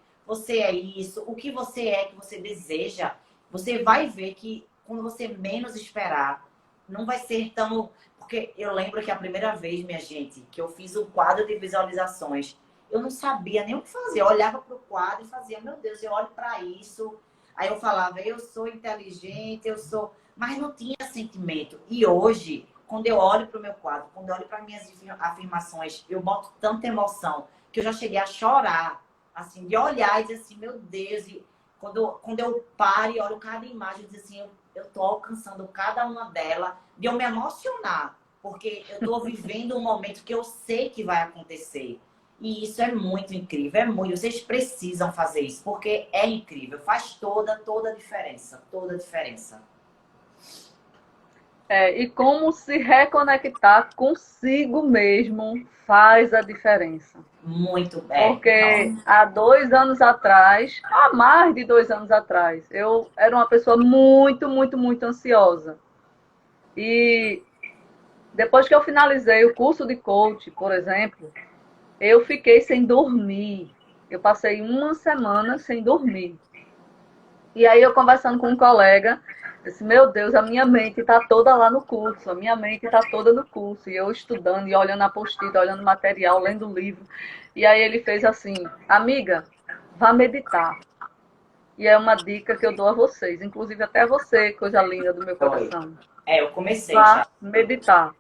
é isso, o que você deseja, você vai ver que quando você menos esperar, não vai ser tão... Porque eu lembro que a primeira vez, minha gente, que eu fiz o quadro de visualizações, eu não sabia nem o que fazer. Eu olhava para o quadro e fazia, meu Deus, eu olho para isso. Aí eu falava, eu sou inteligente, eu sou... Mas não tinha sentimento. E hoje, quando eu olho para o meu quadro, quando eu olho para minhas afirmações, eu boto tanta emoção que eu já cheguei a chorar, assim, de olhar e dizer assim, meu Deus. E quando eu paro e olho cada imagem, eu digo assim, eu tô alcançando cada uma delas, de eu me emocionar, porque eu tô vivendo um momento que eu sei que vai acontecer. E isso é muito incrível, é muito. Vocês precisam fazer isso, porque é incrível, faz toda a diferença, toda a diferença. E como se reconectar consigo mesmo faz a diferença. Muito bem. Porque há 2 anos atrás, há mais de 2 anos atrás, eu era uma pessoa muito, muito, muito ansiosa. E depois que eu finalizei o curso de coach, por exemplo, eu fiquei sem dormir. Eu passei uma semana sem dormir. E aí eu conversando com um colega, disse, meu Deus, a minha mente está toda lá no curso, a minha mente está toda no curso. E eu estudando e olhando a apostila, olhando material, lendo livro. E aí ele fez assim, amiga, vá meditar. E é uma dica que eu dou a vocês, inclusive até você, coisa linda do meu coração. Eu comecei Vá já. meditar.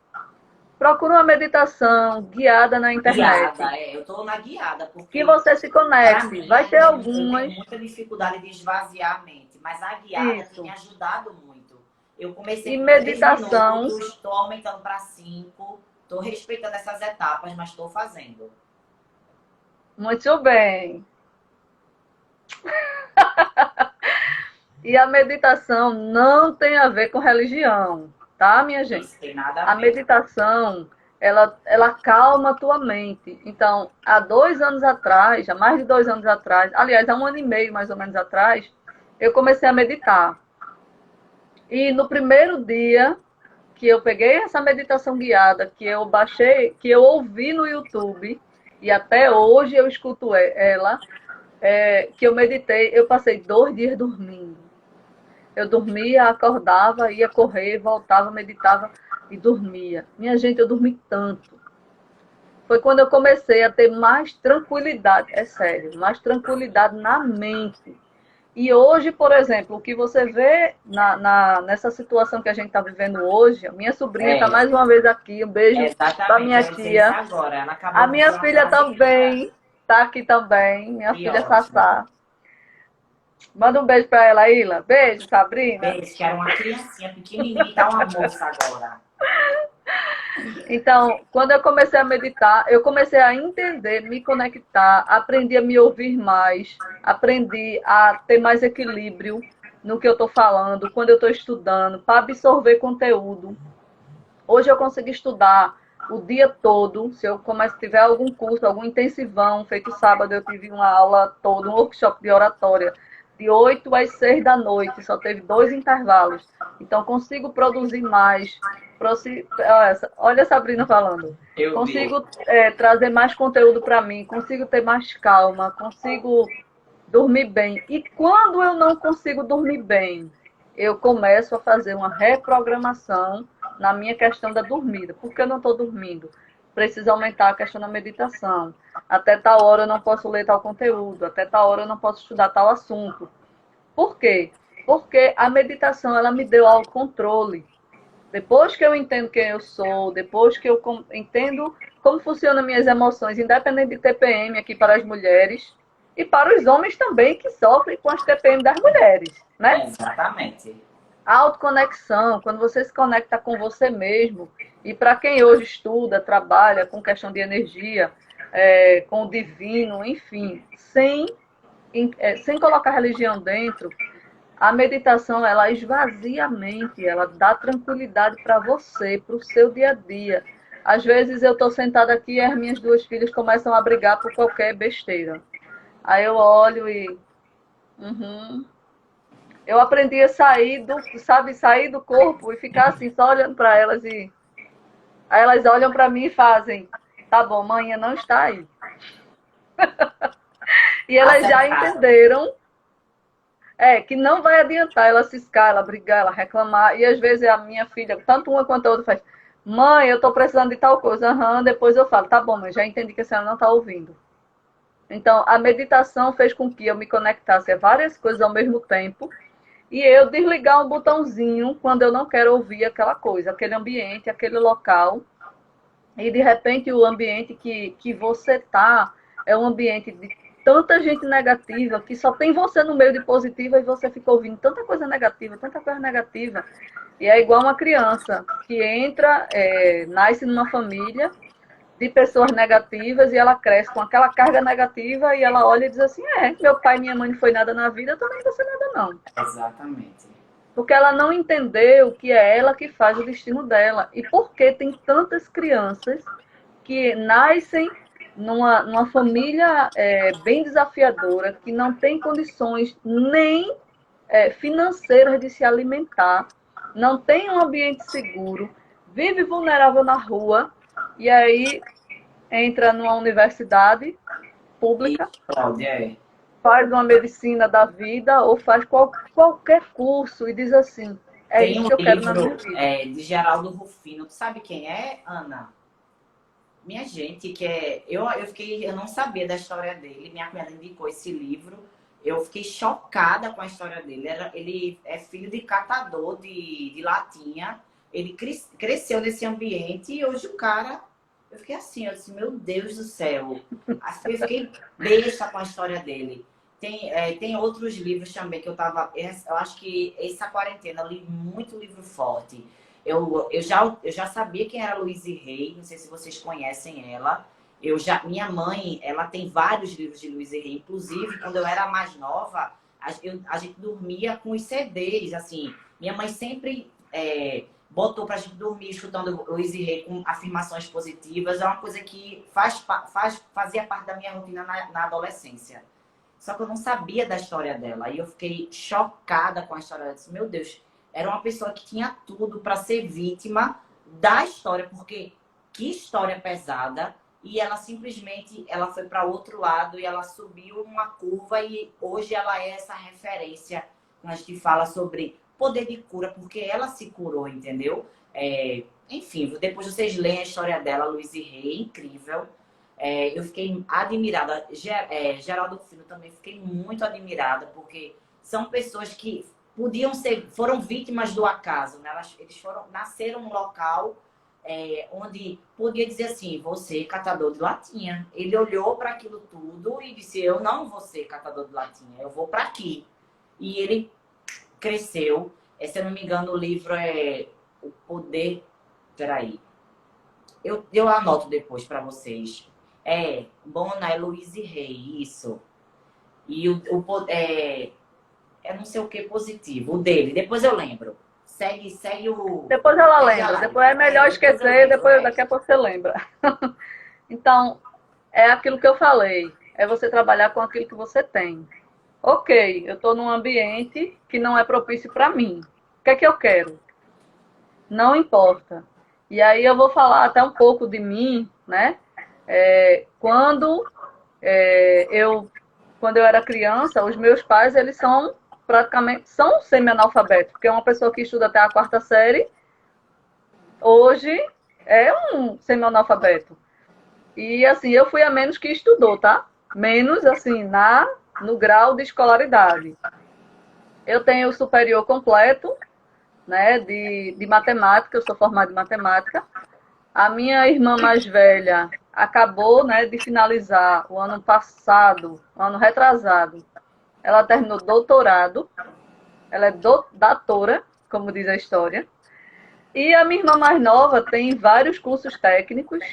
Procura uma meditação guiada na internet. Guiada, eu tô na guiada, porque Que você se para conecte. mim, Vai ter eu algumas. tenho muita dificuldade de esvaziar a mente, mas a guiada Isso. tem me ajudado muito. Eu comecei E com meditação. 3 minutos, estou aumentando para 5, estou respeitando essas etapas, mas estou fazendo. Muito bem. E a meditação não tem a ver com religião, tá, minha gente? Isso tem nada a A ver. meditação, ela calma a tua mente. Então, há 2 anos atrás, há mais de 2 anos atrás, aliás, há 1 ano e meio mais ou menos atrás, eu comecei a meditar. E no primeiro dia que eu peguei essa meditação guiada, que eu baixei, que eu ouvi no YouTube, e até hoje eu escuto ela, que eu meditei, eu passei 2 dias dormindo. Eu dormia, acordava, ia correr, voltava, meditava e dormia. Minha gente, eu dormi tanto. Foi quando eu comecei a ter mais tranquilidade, é sério, mais tranquilidade na mente. E hoje, por exemplo, o que você vê nessa situação que a gente está vivendo hoje, a minha sobrinha está mais uma vez aqui, um beijo para minha tia. Agora. Ela acabou A minha filha também está aqui também, minha filha ótimo. Sassá. Manda um beijo para ela, Ila. Beijo, Sabrina. Beijo, que era uma criancinha pequenininha e tá uma moça agora. Então, quando eu comecei a meditar, eu comecei a entender, me conectar, aprendi a me ouvir mais, aprendi a ter mais equilíbrio no que eu estou falando, quando eu estou estudando, para absorver conteúdo. Hoje eu consigo estudar o dia todo, se eu tiver algum curso, algum intensivão, feito sábado eu tive uma aula toda, um workshop de oratória, de 8 às 6 da noite, só teve 2 intervalos. Então, consigo produzir mais. Olha a Sabrina falando. Consigo trazer mais conteúdo para mim, consigo ter mais calma, consigo dormir bem. E quando eu não consigo dormir bem, eu começo a fazer uma reprogramação na minha questão da dormida. Por que eu não estou dormindo? Preciso aumentar a questão da meditação. Até tal hora eu não posso ler tal conteúdo, até tal hora eu não posso estudar tal assunto. Por quê? Porque a meditação ela me deu autocontrole. Depois que eu entendo quem eu sou, depois que eu entendo como funcionam minhas emoções, independente de TPM aqui para as mulheres, e para os homens também que sofrem com as TPM das mulheres, né? Exatamente. A autoconexão, quando você se conecta com você mesmo, e para quem hoje estuda, trabalha com questão de energia, com o divino, enfim, sem colocar religião dentro, a meditação, ela esvazia a mente, ela dá tranquilidade para você, para o seu dia a dia. Às vezes eu estou sentada aqui e as minhas 2 filhas começam a brigar por qualquer besteira. Aí eu olho e... Eu aprendi a sair do corpo e ficar assim, só olhando para elas e... Aí elas olham para mim e fazem, tá bom, manhã não está aí. E elas já entenderam que não vai adiantar ela ciscar, ela brigar, ela reclamar. E às vezes a minha filha, tanto uma quanto a outra, faz, mãe, eu estou precisando de tal coisa. Depois eu falo, tá bom, mas já entendi que a senhora não está ouvindo. Então, a meditação fez com que eu me conectasse a várias coisas ao mesmo tempo e eu desligar um botãozinho quando eu não quero ouvir aquela coisa, aquele ambiente, aquele local. E, de repente, o ambiente que você está é um ambiente de tanta gente negativa que só tem você no meio de positiva e você fica ouvindo tanta coisa negativa, tanta coisa negativa. E é igual uma criança que entra, nasce numa família de pessoas negativas e ela cresce com aquela carga negativa e ela olha e diz assim, meu pai e minha mãe não foi nada na vida, eu também não vou ser nada não. Exatamente. Porque ela não entendeu que é ela que faz o destino dela. E por que tem tantas crianças que nascem numa família bem desafiadora, que não tem condições nem financeiras de se alimentar, não tem um ambiente seguro, vive vulnerável na rua, e aí entra numa universidade E, pública, Cláudia, é. faz uma medicina da vida ou faz qualquer curso e diz assim, é Tem isso um que eu quero na minha livro vida. de Geraldo Rufino. Tu sabe quem é, Ana? Minha gente, que é. Eu não sabia da história dele. Minha cunhada indicou esse livro. Eu fiquei chocada com a história dele. Ele é filho de catador de latinha. Ele cresceu nesse ambiente e hoje o cara. Eu fiquei assim, eu disse, meu Deus do céu. Assim, eu fiquei besta com a história dele. Tem outros livros também que eu tava. Eu acho que essa quarentena eu li muito livro forte. Eu já sabia quem era Louise Hay, não sei se vocês conhecem ela. Minha mãe, ela tem vários livros de Louise Hay. Inclusive, quando eu era mais nova, a gente dormia com os CDs, assim. Minha mãe sempre botou pra gente dormir escutando Louise Hay com afirmações positivas. É uma coisa que fazia parte da minha rotina na adolescência. Só que eu não sabia da história dela. E eu fiquei chocada com a história dela. Eu disse, meu Deus, era uma pessoa que tinha tudo para ser vítima da história, porque que história pesada. E ela simplesmente ela foi para outro lado e ela subiu uma curva e hoje ela é essa referência quando a gente fala sobre poder de cura, porque ela se curou, entendeu? Enfim, depois vocês leem a história dela, Louise Hay, incrível. Eu fiquei admirada. Geraldo Filho também fiquei muito admirada, porque são pessoas que foram vítimas do acaso, né? Eles nasceram num local onde podia dizer assim, você catador de latinha. Ele olhou para aquilo tudo e disse, eu não vou ser catador de latinha, eu vou para aqui. E ele cresceu. Se eu não me engano, o livro é O Poder... Peraí. Eu anoto depois para vocês. Bona é Louise Hay, isso. E é não sei o que positivo, o dele. Depois eu lembro. Segue Depois ela segue a lembra, live. depois é melhor Depois eu esquecer, lembro, depois daqui a pouco você lembra. Então, é aquilo que eu falei, é você trabalhar com aquilo que você tem. Ok, eu estou num ambiente que não é propício para mim. O que é que eu quero? Não importa. E aí eu vou falar até um pouco de mim, né? Quando quando eu era criança, os meus pais, eles são praticamente, são semi-analfabetos, porque uma pessoa que estuda até a quarta série, hoje é um semi-analfabeto. E assim, eu fui a menos que estudou, tá? Menos assim, no grau de escolaridade. Eu tenho o superior completo, né, de matemática, eu sou formada em matemática. A minha irmã mais velha acabou, né, de finalizar o ano passado, o ano retrasado. Ela terminou doutorado, ela é doutora, como diz a história. E a minha irmã mais nova tem vários cursos técnicos,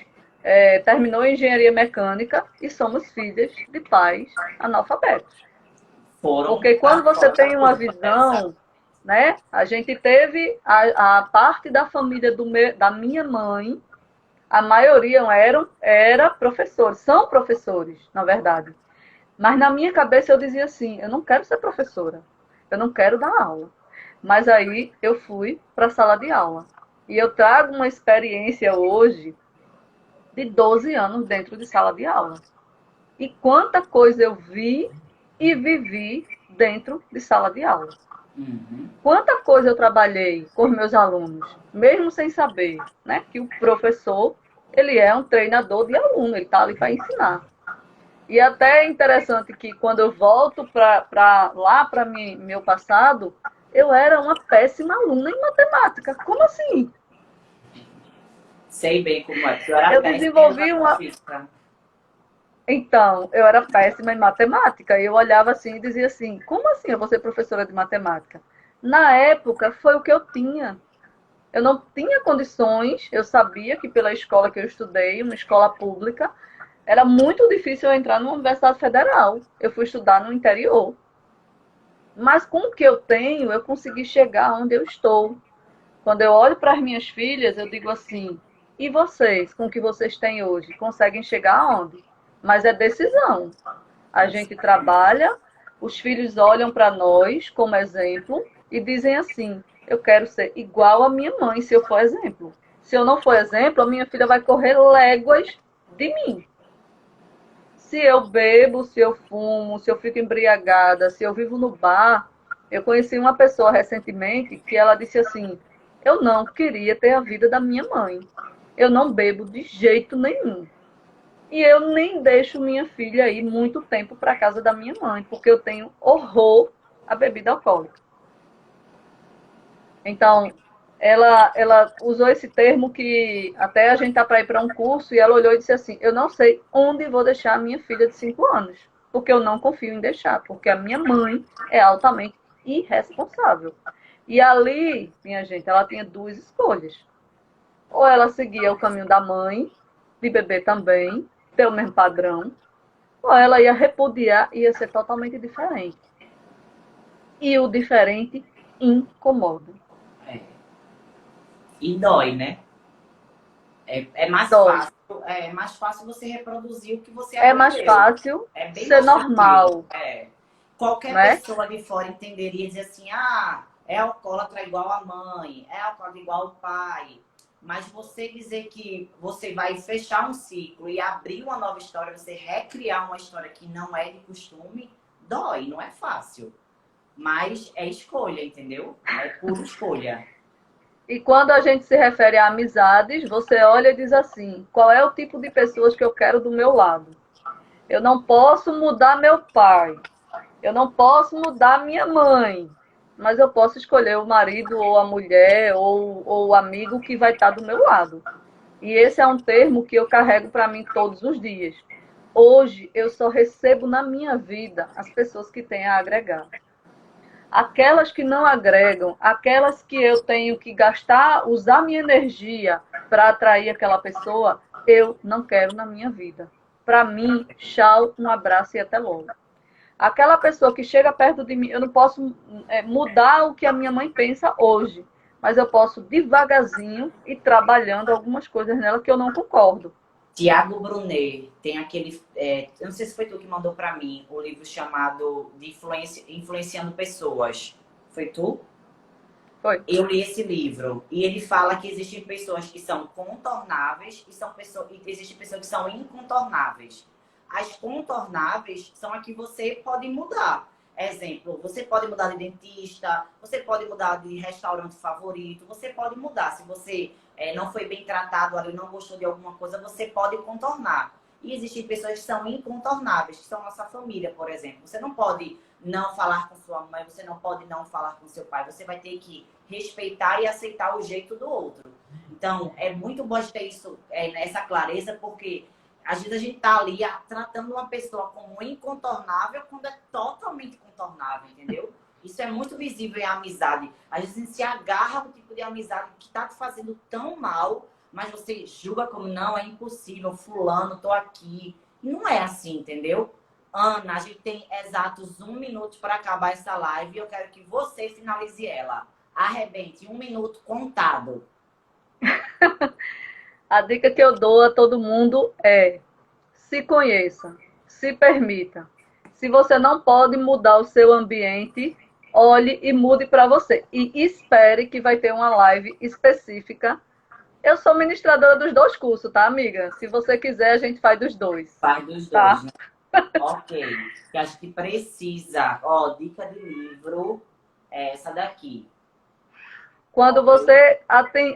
terminou engenharia mecânica e somos filhas de pais analfabetos. foram Porque quando para você fora tem uma tudo. visão, né? A gente teve a parte da família da minha mãe, a maioria era professores, são professores, na verdade. Mas na minha cabeça eu dizia assim, eu não quero ser professora, eu não quero dar aula. Mas aí eu fui para a sala de aula. E eu trago uma experiência hoje de 12 anos dentro de sala de aula. E quanta coisa eu vi e vivi dentro de sala de aula. Uhum. Quanta coisa eu trabalhei com os meus alunos, mesmo sem saber, né, que o professor, ele é um treinador de aluno, ele está ali para ensinar. E até é interessante que quando eu volto lá para meu passado, eu era uma péssima aluna em matemática. Como assim? Sei bem como é. Tu era Eu péssima em desenvolvi educação uma. física. Então, eu era péssima em matemática. E eu olhava assim e dizia assim: como assim eu vou ser professora de matemática? Na época, foi o que eu tinha. Eu não tinha condições, eu sabia que pela escola que eu estudei, uma escola pública, era muito difícil eu entrar numa universidade federal. Eu fui estudar no interior. Mas com o que eu tenho, eu consegui chegar onde eu estou. Quando eu olho para as minhas filhas, eu digo assim: e vocês, com o que vocês têm hoje, conseguem chegar aonde? Mas é decisão. A gente trabalha, os filhos olham para nós como exemplo e dizem assim: eu quero ser igual à minha mãe se eu for exemplo. Se eu não for exemplo, a minha filha vai correr léguas de mim. Se eu bebo, se eu fumo, se eu fico embriagada, se eu vivo no bar. Eu conheci uma pessoa recentemente que ela disse assim: eu não queria ter a vida da minha mãe. Eu não bebo de jeito nenhum. E eu nem deixo minha filha ir muito tempo para casa da minha mãe, porque eu tenho horror à bebida alcoólica. Então, ela usou esse termo que até a gente tá para ir para um curso e ela olhou e disse assim: eu não sei onde vou deixar a minha filha de 5 anos, porque eu não confio em deixar, porque a minha mãe é altamente irresponsável. E ali, minha gente, ela tinha duas escolhas. Ou ela seguia o caminho da mãe, de beber também, ter o mesmo padrão, ou ela ia repudiar e ia ser totalmente diferente. E o diferente incomoda. É. E dói, né? Dói. É mais fácil você reproduzir o que você É mais aprendeu. fácil É bem ser mais tranquilo. normal, É. Qualquer né? pessoa de fora entenderia e dizer assim, ah, é alcoólatra igual a mãe, é alcoólatra igual o pai. Mas você dizer que você vai fechar um ciclo e abrir uma nova história, você recriar uma história que não é de costume, dói, não é fácil. Mas é escolha, entendeu? É pura escolha. E quando a gente se refere a amizades, você olha e diz assim: qual é o tipo de pessoas que eu quero do meu lado? Eu não posso mudar meu pai, eu não posso mudar minha mãe, mas eu posso escolher o marido ou a mulher ou o amigo que vai estar do meu lado. E esse é um termo que eu carrego para mim todos os dias. Hoje eu só recebo na minha vida as pessoas que têm a agregar. Aquelas que não agregam, aquelas que eu tenho que gastar, usar minha energia para atrair aquela pessoa, eu não quero na minha vida. Para mim, tchau, um abraço e até logo. Aquela pessoa que chega perto de mim, eu não posso mudar o que a minha mãe pensa hoje, mas eu posso devagarzinho ir trabalhando algumas coisas nela que eu não concordo. Tiago Brunet tem aquele. Eu não sei se foi tu que mandou para mim o livro chamado de Influenciando Pessoas. Foi tu? Foi. Eu li esse livro e ele fala que existem pessoas que são contornáveis e existem pessoas que são incontornáveis. As contornáveis são as que você pode mudar. Exemplo, você pode mudar de dentista, você pode mudar de restaurante favorito, você pode mudar. Se você não foi bem tratado ali, não gostou de alguma coisa, você pode contornar. E existem pessoas que são incontornáveis, que são nossa família, por exemplo. Você não pode não falar com sua mãe, você não pode não falar com seu pai. Você vai ter que respeitar e aceitar o jeito do outro. Então, é muito bom ter isso, essa clareza, porque às vezes a gente tá ali tratando uma pessoa como incontornável quando é totalmente contornável, entendeu? Isso é muito visível em amizade. Às vezes a gente se agarra no tipo de amizade que tá te fazendo tão mal, mas você julga como, não, é impossível, fulano, tô aqui. E não é assim, entendeu? Ana, a gente tem exatos 1 minuto para acabar essa live e eu quero que você finalize ela. Arrebente, 1 minuto contado. A dica que eu dou a todo mundo é: se conheça, se permita. Se você não pode mudar o seu ambiente, olhe e mude para você. E espere que vai ter uma live específica. Eu sou ministradora dos dois cursos, tá, amiga? Se você quiser, a gente faz dos dois. Faz dos dois, Tá? né? Ok. Que a gente precisa. Ó, dica de livro é essa daqui. Quando Ok? você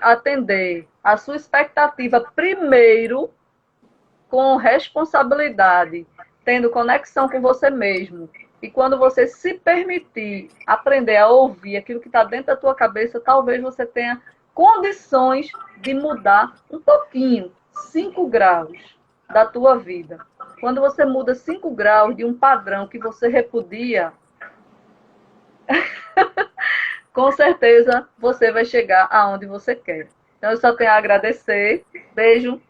atender a sua expectativa primeiro, com responsabilidade, tendo conexão com você mesmo. E quando você se permitir aprender a ouvir aquilo que está dentro da tua cabeça, talvez você tenha condições de mudar um pouquinho, 5 graus da tua vida. Quando você muda 5 graus de um padrão que você repudia, com certeza você vai chegar aonde você quer. Então eu só tenho a agradecer. Beijo.